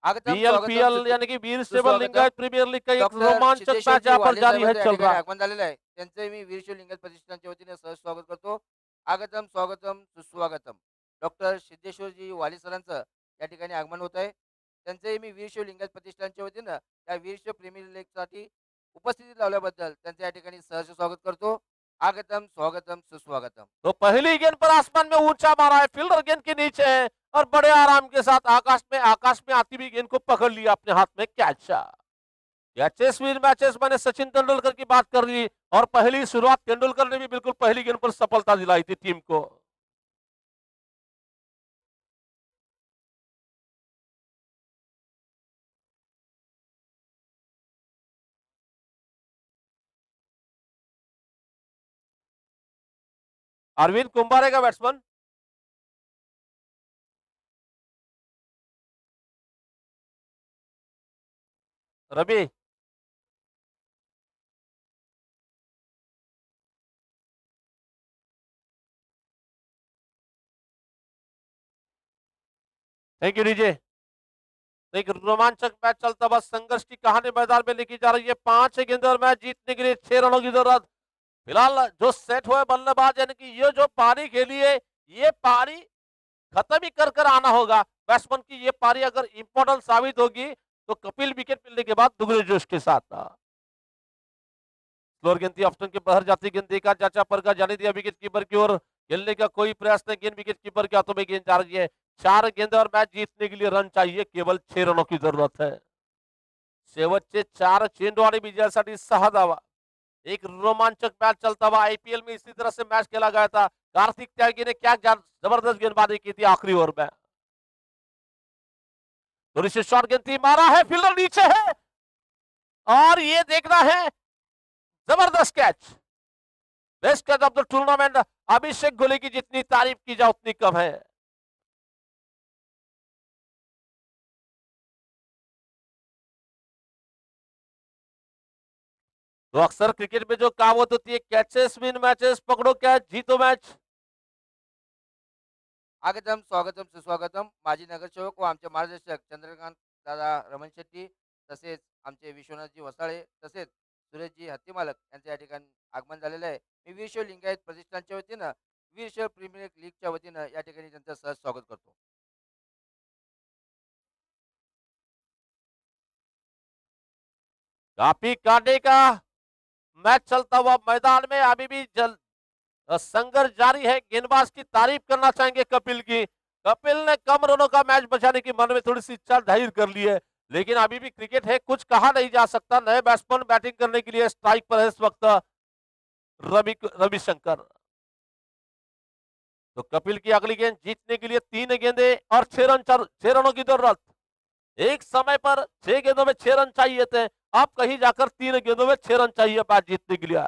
C: स्वागतम स्वागतम
A: बीएलपीएल यानी कि वीर सेवल
C: सुस्वागतम.
A: लिंगायत प्रीमियर लीग का एक
C: डॉक्टर
A: रोमांचक
C: सिद्धेश्वर
A: मैच
C: जी
A: यहाँ पर
C: वाले
A: जारी है,
C: साहेबांचं या
A: चल
C: ठिकाणी
A: रहा है.
C: आगमन झालेलं आहे. त्यांचे मी वीरशैव लिंगायत प्रतिष्ठानच्या वतीने सहज स्वागत करतो. आगतम स्वागतम सुस्वागतम. डॉक्टर सिद्धेश्वरजी वाले सरांचं या ठिकाणी आगमन होत आहे. त्यांचंही मी वीरशैव लिंगायत प्रतिष्ठानच्या वतीनं या वीरशैव प्रीमियर लीगसाठी उपस्थिती लावल्याबद्दल त्यांचं या ठिकाणी सहर्ष स्वागत करतो. आगतम स्वागतम सुस्वागतम.
A: तो पहली गेंद पर आसमान में ऊंचा मारा है, फील्डर गेंद के नीचे है और बड़े आराम के साथ आकाश में आती हुई गेंद को पकड़ लिया अपने हाथ में. कैचेस विन मैचेस, मैंने सचिन तेंदुलकर की बात कर ली और पहली शुरुआत तेंदुलकर ने भी बिल्कुल पहली गेंद पर सफलता दिलाई थी टीम को. अरविंद कुंभारे का batsman. Ravi thank you DJ. एक रोमांचक मैच चलता हुआ, संघर्ष की कहानी मैदान में लिखी जा रही है. 5 गेंदे और मैच जीतने के लिए 6 रनों की जरूरत. फिलहाल जो सेट हुए बल्लेबाज यानी कि ये जो पारी खेली है, ये पारी खत्म ही कर आना होगा. बैट्समैन की ये पारी अगर इंपॉर्टेंट साबित होगी तो कपिल विकेट मिलने के बाद दुगने जोश के साथ स्लोअर गेंद थी, ऑप्शन के बाहर जाती गेंद देखा चाचा पर का जाने दिया विकेट कीपर की ओर. खेलने का कोई प्रयास नहीं, गेंद विकेट कीपर के हाथों में गेंद जा रही है. 4 गेंद और मैच जीतने के लिए रन चाहिए, केवल 6 रनों की जरूरत है. शेवटचे 4 चेंडू आणि विजयासाठी 6 धावा. एक रोमांचक मैच चलता हुआ. आईपीएल में इसी तरह से मैच खेला गया था. कार्तिक त्यागी ने क्या जबरदस्त गेंदबाजी की थी आखिरी ओवर में. थोड़ी सी शॉर्ट गेंद थी, मारा है, फील्डर नीचे है और ये देखना है, जबरदस्त catch. Best catch of the tournament. Abhishek Gole की जितनी तारीफ की जाए उतनी कम है. तो अक्सर क्रिकेट में जो कहावत होती है, कैचेस विन मैचेस, पकड़ो कैच जीतो मैच.
C: आगतम स्वागतम सुस्वागतम. माजी नगरसेवक व आमचे मार्गदर्शक चंद्रकांत दादा रमण शेट्टी, तसेच आमचे विश्वनाथजी वसाळे, तसेच सुरेशजी हत्तीमालक यांचं या ठिकाणी आगमन झालेलं आहे. मी वीरशैव लिंगायत प्रतिष्ठानच्या वतीनं वीरशैव प्रीमियर लीगच्या वतीनं या ठिकाणी त्यांचं सहज स्वागत करतो.
A: काफी कांटे का मैच चलता हुआ मैदान में अभी भी संघर्ष जारी है. गेंदबाज की तारीफ करना चाहेंगे कपिल की. कपिल ने कम रनों का मैच बचाने की मन में थोड़ी सी इच्छा जाहिर कर ली है, लेकिन अभी भी क्रिकेट है, कुछ कहा नहीं जा सकता. नए बैट्समैन बैटिंग करने के लिए स्ट्राइक पर है इस वक्त रविशंकर. तो कपिल की अगली गेंद जीतने के लिए 3 गेंदे और 6 रनों की जरूरत. एक समय पर 6 गेंदों में 6 रन चाहिए थे, अब कहीं जाकर 3 गेंदों में 6 रन चाहिए मैच जीतने के लिए.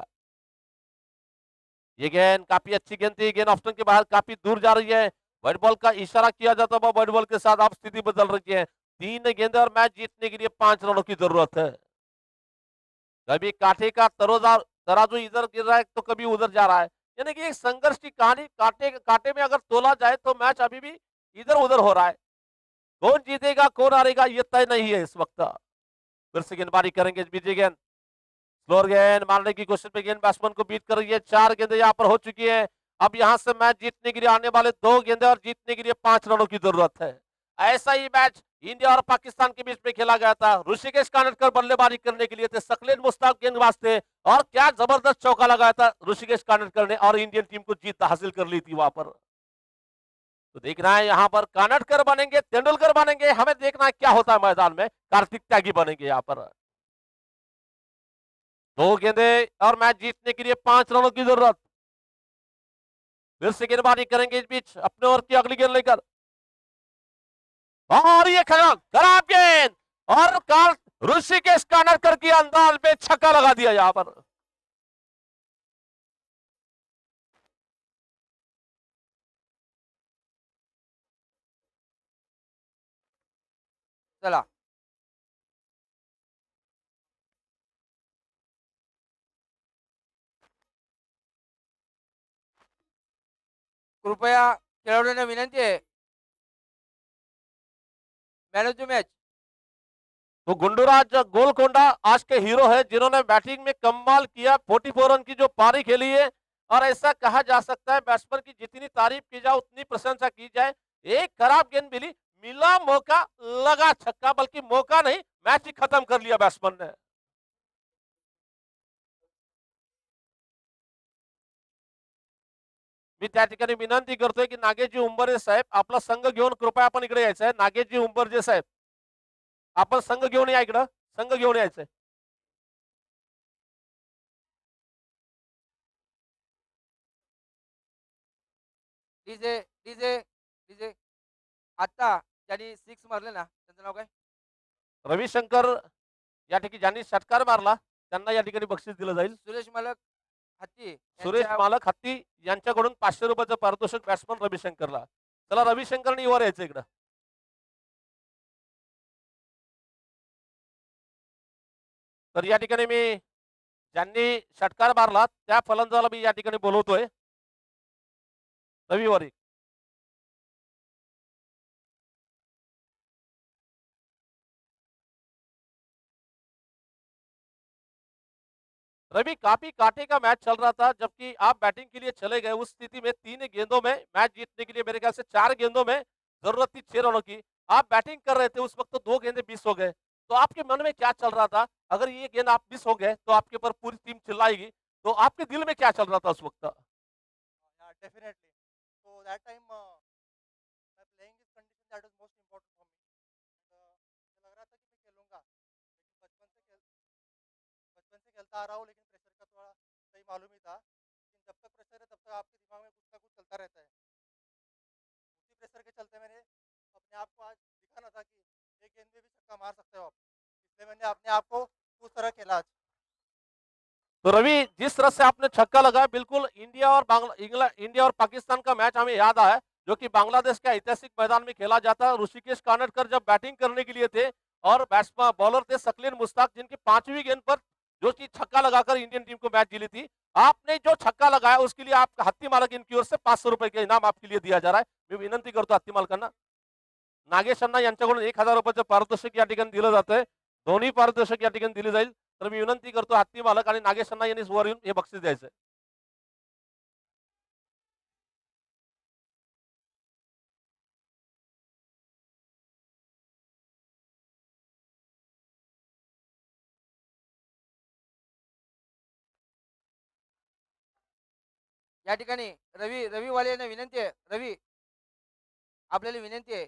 A: ये गेंद काफी अच्छी गेंद थी, गेंद ऑप्शन के बाहर काफी दूर जा रही है. व्हाइट बॉल का इशारा किया जाता है, व्हाइट बॉल के साथ अब स्थिति बदल रही है. 3 गेंदे और मैच जीतने के लिए 5 रनों की जरूरत है. कभी कांटे का तराजू इधर गिर रहा है तो कभी उधर जा रहा है, यानी कि एक संघर्ष की कहानी. कांटे में अगर तोला जाए तो मैच अभी भी इधर उधर हो रहा है. कौन जीतेगा कौन हारेगा ये तय नहीं है इस वक्त. फिर से गेंदबाजी करेंगे विजय. गेंद स्लोअर गेंद मारने की कोशिश में गेंद बैट्समैन को बीट कर रही है. 4 गेंदें यहाँ पर हो चुकी है. अब यहां से मैच जीतने के लिए आने वाले 2 गेंदे और जीतने के लिए 5 रनों की जरूरत है. ऐसा ही मैच इंडिया और पाकिस्तान के बीच में खेला गया था. ऋषिकेश कानटकर बल्लेबाजी करने के लिए थे, सकलेन मुश्ताक गेंदबाज थे और क्या जबरदस्त चौका लगाया था ऋषिकेश कानटकर ने और इंडियन टीम को जीत हासिल कर ली थी वहां पर. तो देखना है यहां पर कानटकर बनेंगे तेंदुलकर बनेंगे, हमें देखना है क्या होता है मैदान में. कार्तिक त्यागी बनेंगे यहां पर. दो गेंदे और मैच जीतने के लिए 5 रनों की जरूरत। फिर से गेंदबाजी करेंगे इस बीच अपने ओवर की अगली गेंद लेकर। और ये खराब गेंद और कार्ल ऋषिकेश कानरकर की अंदाज में छक्का लगा दिया यहां पर।
C: चला कृपया खेळाडूंना विनंती आहे मॅन ऑफ द मॅच
A: तो गुंडूराज गोलकोंडा आज के हीरो है, जिन्होंने बैटिंग में कमाल किया। 44 रन की जो पारी खेली है, और ऐसा कहा जा सकता है बैट्समैन की जितनी तारीफ की जाए उतनी प्रशंसा की जाए। एक खराब गेंद मिली, मिला मौका, लगा छक्का, बल्कि मौका नहीं मैच ही खत्म कर लिया बैट्समैन ने। मी त्या ठिकाणी विनंती करतोय की नागेशजी उंबरे साहेब आपला संघ घेऊन कृपया आपण इकडे यायचं आहे। नागेशजी उंबरजे साहेब आपण संघ घेऊन या इकडं, संघ घेऊन यायचंय।
C: डीजे डीजे डीजे आता ज्यांनी 6 मारले ना त्यांचं नाव काय
A: रविशंकर या ठिकाणी ज्यांनी षटकार मारला त्यांना या ठिकाणी बक्षीस दिलं जाईल।
C: सुरेश मालक हत्ती
A: सुरेश
C: यांच्या
A: मालक हत्ती यांच्याकडून 500 रुपयाचं पारितोषिक बॅट्समन रविशंकरला। चला रविशंकरनी वर यायचं इकडं। तर या ठिकाणी मी ज्यांनी षटकार मारला त्या फलंदाजाला मी या ठिकाणी बोलवतोय रविवारी। रवि काफी कांटे का मैच चल रहा था, जबकि आप बैटिंग के लिए चले गए। उस स्थिति में 3 गेंदों में मैच जीतने के लिए मेरे ख्याल से 4 गेंदों में जरूरत थी 6 रनों की। आप बैटिंग कर रहे थे उस वक्त, तो 2 गेंदे मिस हो गए। तो आपके मन में क्या चल रहा था? अगर ये गेंद आप मिस हो गए तो आपके ऊपर पूरी टीम चिल्लाएगी, तो आपके दिल में क्या चल रहा था उस वक्त?
D: Yeah, definitely. So that time my playing is condition that was most important for me. And मुझे लग रहा था कि मैं खेलूंगा, लेकिन बचपन से खेलता आ रहा हूँ, लेकिन प्रेशर का थोड़ा सही मालूम ही था। लेकिन जब तक प्रेशर है तब तक आपके दिमाग में कुछ ना कुछ चलता रहता है। उसी प्रेशर के चलते मैंने अपने आप को आज दिखाना था कि एक गेंद में भी छक्का मार सकते हो आप, इसलिए मैंने अपने आप को उस तरह खेला आज।
A: तो रवि, जिस तरह से आपने छक्का लगाया, बिल्कुल इंडिया और पाकिस्तान का मैच हमें याद आया, जो कि बांग्लादेश के ऐतिहासिक मैदान में खेला जाता है। ऋषिकेश कानडकर जब बैटिंग करने के लिए थे और बैट्समैन बॉलर थे सकलीन मुश्ताक, जिनकी 5वीं गेंद पर जो चीज छक्का लगाकर इंडियन टीम को मैच जीली थी। आपने जो छक्का लगाया उसके लिए आप हत्ती मालक इनकी ओर से 500 रुपए का इनाम आपके लिए दिया जा रहा है। मी विनंती करतो हत्ती मालकांना, नागेश अण्णा यांच्याकडून 1000 रुपयाचं पारितोषिक या ठिकाणी दिलं जातंय। दोन्ही पारितोषिक या ठिकाणी दिली जाईल। तर मी विनंती करतो हत्ती मालक आणि नागेश अण्णा यांनी वर येऊन हे बक्षीस द्यायचंय।
C: या ठिकाणी रविवाले यांना विनंती आहे रवी आपल्याला विनंती आहे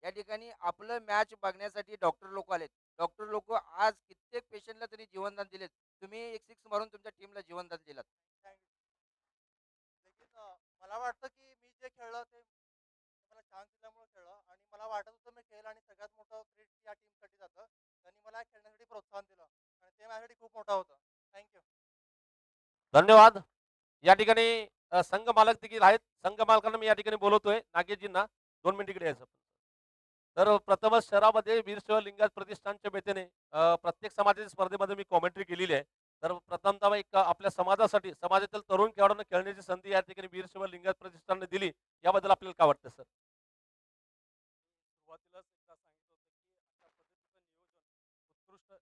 C: या ठिकाणी आपलं मॅच बघण्यासाठी डॉक्टर लोक आलेत डॉक्टर लोक आज कित्येक पेशंटला त्यांनी जीवनदान दिलेत तुम्ही एक 6 मारून तुमच्या टीमला जीवनदान दिलात
D: थँक लेकिन मला वाटतं की मी जे खेळलं ते मला चान्स दिल्यामुळे खेळलं आणि मला वाटत होतं मी खेळ आणि सगळ्यात मोठं क्रेडिट या टीमसाठी जातं. त्यांनी मला खेळण्यासाठी प्रोत्साहन दिलं आणि ते माझ्यासाठी खूप मोठं होतं. थँक्यू.
A: धन्यवाद। या ठिकाणी संघ मालक देखील आहेत। संघ मालकांना मी या ठिकाणी बोलवतोय नागेशजींना 2 मिनिट इकडे यायचं। तर प्रथमच शहरामध्ये वीरशैव लिंगायत प्रतिष्ठानच्या वतीने प्रत्येक समाजाच्या स्पर्धेमध्ये मी कॉमेंट्री केलेली आहे। तर प्रथमतः एक आपल्या समाजासाठी समाजातील तरुण खेळाडूंना खेळण्याची संधी या ठिकाणी वीरशैव लिंगायत प्रतिष्ठानने दिली, याबद्दल आपल्याला काय वाटतं सर?
B: सुरुवातीलाच एकदा सांगितलं होतं की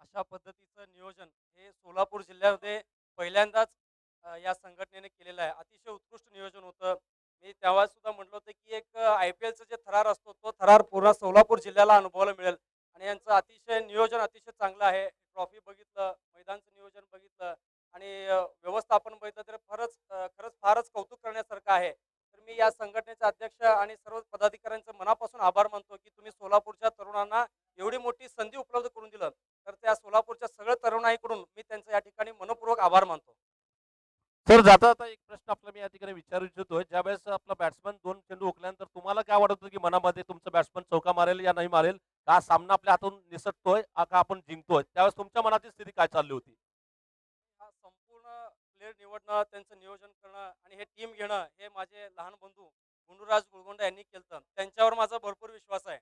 B: अशा पद्धतीचं नियोजन हे सोलापूर जिल्ह्यामध्ये पहिल्यांदाच या संघटनेने केलेलं आहे. अतिशय उत्कृष्ट नियोजन होतं. मी तेव्हा सुद्धा म्हटलं होतं की एक IPLचा जे थरार असतो तो थरार पूर्ण सोलापूर जिल्ह्याला अनुभवायला मिळेल आणि यांचं अतिशय नियोजन अतिशय चांगलं आहे. ट्रॉफी बघितलं, मैदानचं नियोजन बघितलं आणि व्यवस्थापन बघितलं तर खरंच फारच कौतुक करण्यासारखं आहे. तर मी या संघटनेचे अध्यक्ष आणि सर्व पदाधिकाऱ्यांचं मनापासून आभार मानतो की तुम्ही सोलापूरच्या तरुणांना एवढी मोठी संधी उपलब्ध करून दिलं. तर त्या सोलापूरच्या
A: या नाही मारेल, का सामना आपल्या हातून निसटतोय का आपण जिंकतोय, त्यावेळेस तुमच्या मनाची स्थिती काय चालली होती?
B: हा संपूर्ण प्लेयर निवडणं, त्यांचं नियोजन करणं आणि हे टीम घेणं हे माझे लहान बंधू गुंडूराज गुळगोंडा यांनी केलं. त्यांच्यावर माझा भरपूर विश्वास आहे.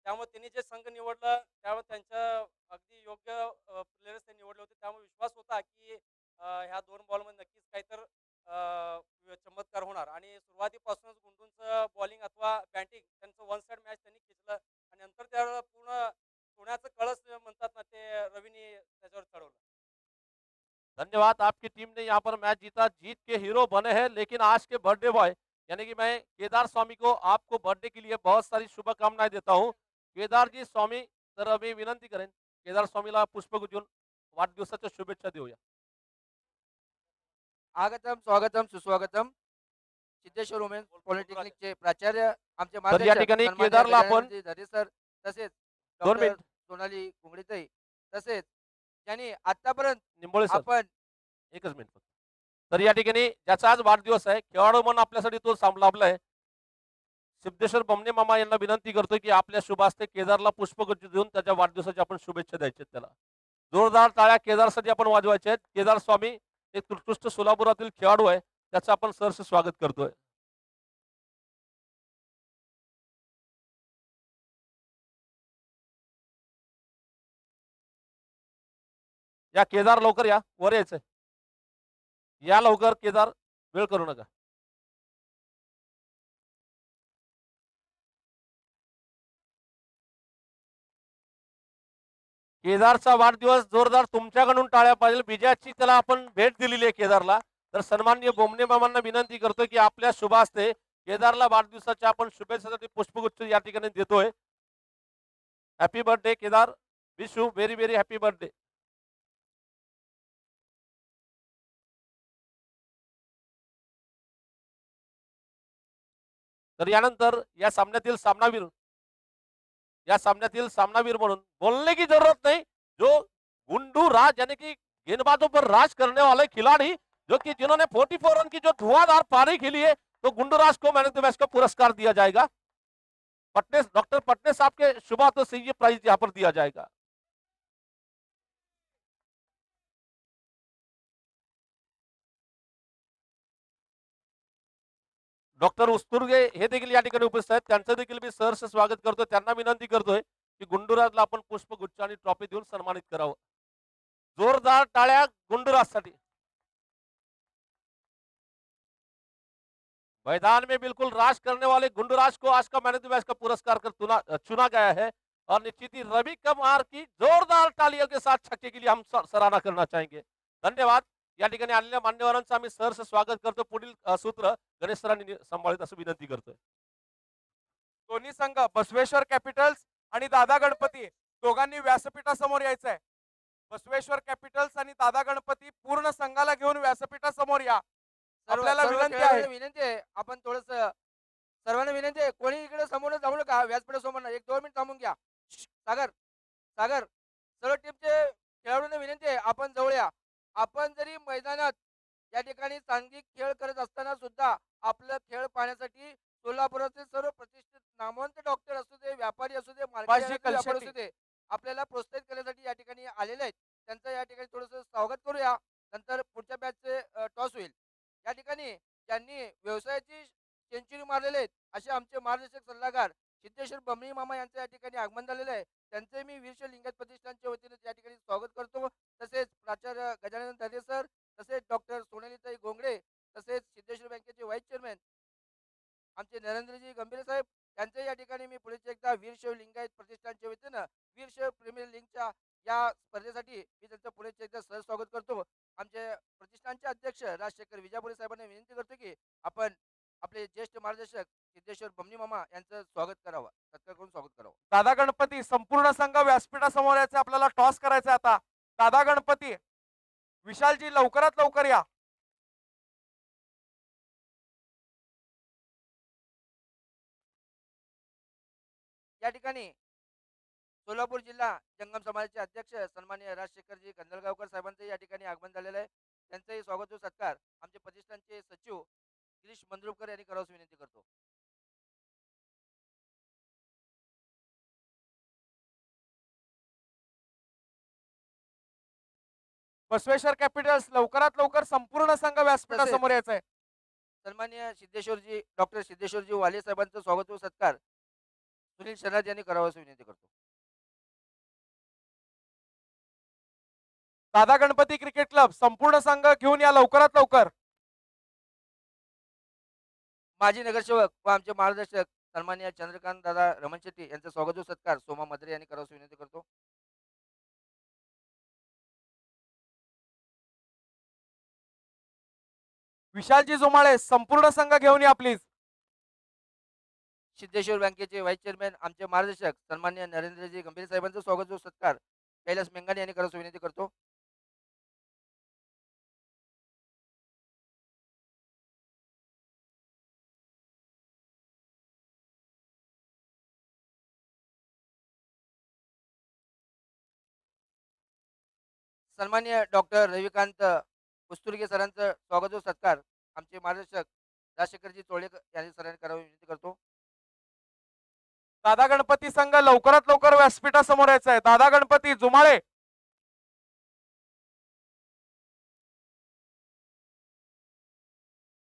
B: त्यामुळे त्यांनी जे संघ निवडलं त्यामुळे त्यांच्या अगदी योग्य प्लेयर्स ते निवडले होते. त्यामुळे विश्वास होता की ह्या 2 बॉलमध्ये नक्कीच काहीतरी चमत्कार होणार आणि सुरुवातीपासूनच गुंडूंचं बॉलिंग अथवा बॅटिंग त्यांचं वन साइड मॅच त्यांनी खेचलं आणि नंतर त्यावेळेला पूर्ण सोन्याचं कळस म्हणतात ना, ते रवीने त्याच्यावर चढवलं.
A: धन्यवाद, आपकी टीम ने यहाँ पर मैच जीता, जीत के हीरो बने हैं। लेकिन आज के बर्थडे बॉय यानी कि मैं केदार स्वामी को आपको बर्थडे के लिए बहुत सारी शुभकामनाएं देता हूँ। केदार जी स्वामी, तर मी विनंती करेन केदार स्वामीला पुष्पगुच्छ देऊन वाढदिवसाच्या शुभेच्छा देऊया.
C: आगतम स्वागतम सुस्वागतम. सिद्धेश्वर वुमेन्स पॉलिटेक्निकचे प्राचार्य आमचे
A: तर या
C: मार्गदर्शक
A: ठिकाणी
C: सन्माननीय
A: केदारला आपण
C: गजाननजी धरे सर, तसेच
A: 2
C: डॉक्टर
A: मिनिट
C: सोनाली घोंगडेताई, तसेच ज्यांनी आतापर्यंत
A: निंबोळे सर,
C: आपण
A: एकच मिनिट फक्त. तर या ठिकाणी ज्याचा आज वाढदिवस आहे, खेळाडू म्हणून आपल्यासाठी तो लाभलाय. सिद्धेश्वर बमणे मामा यांना विनंती करतोय की आपल्या शुभ हस्ते केदारला पुष्पगुच्छ देऊन त्याच्या वाढदिवसाची आपण शुभेच्छा द्यायच्या त्याला. जोरदार टाळ्या केदारसाठी आपण वाजवायच्या आहेत. केदार स्वामी एक उत्कृष्ट सोलापुरातील खेळाडू आहे, त्याचं आपण सहर्ष स्वागत करतोय. या केदार, लवकर या, वर यायचंय. या लवकर केदार, वेळ करू नका. केदारचा वाढदिवस जोरदार तुमच्याकडून टाळ्या पाहिजे. विजयाची त्याला आपण भेट दिलेली आहे केदारला. तर सन्माननीय बोमणे मामांना विनंती करतोय की आपल्या शुभ हस्ते केदारला वाढदिवसाच्या आपण शुभेच्छासाठी पुष्पगुच्छ या ठिकाणी देतोय. Happy birthday Kedar, wish you very very happy birthday. तर यानंतर या सामन्यातील सामनावीर म्हणून बोलने की जरूरत नहीं, जो गुंडू राज यानी कि गेंदबाजों पर राज करने वाले खिलाड़ी, जो कि जिन्होंने 44 रन की जो धुआंधार पारी खेली है, तो गुंडू राज को मैन ऑफ द मैच का पुरस्कार दिया जाएगा. डॉक्टर पटने साहब के शुभ हाथों से ये प्राइज यहाँ पर दिया जाएगा. डॉक्टर उस्तुर्गे हे देखील या ठिकाणी उपस्थित आहेत, त्यांचं देखील मी सहर्ष स्वागत करतोय. त्यांना विनंती करतोय की गुंडूराजला आपण पुष्पगुच्छ आणि ट्रॉफी देऊन सन्मानित करावं. जोरदार टाळ्या गुंडूराजसाठी. मैदान में बिल्कुल राज करने वाले गुंडूराज को आज का मैन ऑफ द मैच का पुरस्कार चुना गया है. और निश्चित ही रवि कुमार की जोरदार तालियों के साथ छक्के के लिए हम सराहना करना चाहेंगे. धन्यवाद. या ठिकाणी आलेल्या मान्यवरांचं आम्ही सहर्ष स्वागत करतो. पुढील सूत्र गणेश सरांनी सांभाळत असं विनंती करतोय.
E: दोन्ही संघ बसवेश्वर कॅपिटल्स आणि दादा गणपती दोघांनी व्यासपीठासमोर यायचंय. बसवेश्वर कॅपिटल्स आणि दादा गणपती पूर्ण संघाला घेऊन व्यासपीठासमोर या. आपल्याला विनंती आहे.
C: विनंती आहे, आपण थोडस सर्वांना विनंती आहे, कोणी इकडे समोर जाऊ नका, व्यासपीठासमोर 1-2 मिनिट थांबून घ्या. सागर सागर सर्व टीमचे खेळाडूंना विनंती आहे, आपण जवळ या. आपण जरी मैदानात या ठिकाणी सांघिक खेळ करत असताना सुद्धा आपलं खेळ पाहण्यासाठी सोलापुरातील सर्व प्रतिष्ठित नामवंत डॉक्टर असू दे, व्यापारी असू दे, मार्केट असू दे, आपल्याला प्रोत्साहित करण्यासाठी या ठिकाणी आलेले आहेत. त्यांचं या ठिकाणी थोडंसं स्वागत करूया. नंतर पुढच्या बॅचचे टॉस होईल. या ठिकाणी ज्यांनी व्यवसायाची सेंचुरी मारलेले आहेत असे आमचे मार्गदर्शक सल्लागार सिद्धेश्वर बमणी मामा यांचं या ठिकाणी आगमन झालेलं आहे. त्यांचे मी वीरशैव लिंगायत प्रतिष्ठानच्या वतीने या ठिकाणी स्वागत करतो. तसेच प्राचार्य गजानन धरे सर, तसेच डॉक्टर सोनालीताई घोंगडे, तसेच सिद्धेश्वर बँकेचे व्हाईस चेअरमॅन आमचे नरेंद्रजी गंभीर साहेब यांचे या ठिकाणी मी पुढे एकदा वीरशैव लिंगायत प्रतिष्ठानच्या वतीनं वीरशैव प्रीमियर लीगच्या या स्पर्धेसाठी मी त्यांचं पुढे एकदा सहज स्वागत करतो. आमचे प्रतिष्ठानचे अध्यक्ष राजशेखर विजापुरे साहेबांना विनंती करतो की आपण आपले ज्येष्ठ मार्गदर्शक सिद्धेश्वर बमणी मामा यांचं स्वागत करावं, सत्कार करून स्वागत करावं.
E: दादा गणपती संपूर्ण संघ व्यासपीठासमोर यायचं. आपल्याला टॉस करायचा आता. दादा गणपती, विशालजी लवकरात लवकर या.
C: या ठिकाणी सोलापूर जिल्हा जंगम समाजाचे अध्यक्ष सन्माननीय राजशेखरजी कंदलगावकर साहेबांचं या ठिकाणी आगमन झालेलं आहे. त्यांचंही स्वागत व सत्कार आमचे प्रतिष्ठानचे सचिव गिरीश मंद्रुपकर यांनी करावयास विनंती करतो.
E: बसवेश्वर कॅपिटल्स लवकरात लवकर संपूर्ण संघ व्यासपीठासमोर यायचा आहे.
C: सन्मान्य सिद्धेश्वरजी डॉक्टर सिद्धेश्वरजी वाले साहेबांचं स्वागत व सत्कार सुनील शरद यांनी करावा अशी विनंती करतो.
E: दादा गणपती क्रिकेट क्लब संपूर्ण संघ घेऊन या लवकरात लवकर.
C: माजी नगरसेवक व आमचे मार्गदर्शक सन्मान्य चंद्रकांत दादा रमण शेट्टी यांचा स्वागत व सत्कार सोमा मद्रे यांनी करावा अशी विनंती करतो.
E: विशालजी जोमाळे संपूर्ण संघ घेऊन या प्लीज.
C: सिद्धेश्वर बँकेचे व्हाईस चेअरमॅन आमचे मार्गदर्शक सन्मान्य नरेंद्रजी गंभीर साहेबांचं स्वागत व सत्कार कैलास मेंगाने यांनी करावा अशी विनंती करतो. सन्मान्य डॉक्टर रविकांत कुस्तुरगे सरांचं स्वागत व सत्कार आमचे मार्गदर्शक राजशेखरजी चोळेकर यांनी सरांनी करावी विनंती करतो.
E: दादा गणपती संघ लवकरात लवकर व्यासपीठासमोर यायचा आहे. दादा गणपती जुमाळे.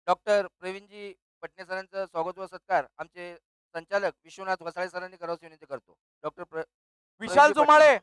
C: डॉक्टर प्रवीणजी पटणे सरांचं स्वागत व सत्कार आमचे संचालक विश्वनाथ वसाळे सरांनी करावयाची विनंती करतो. डॉक्टर
E: विशाल जुमाळे.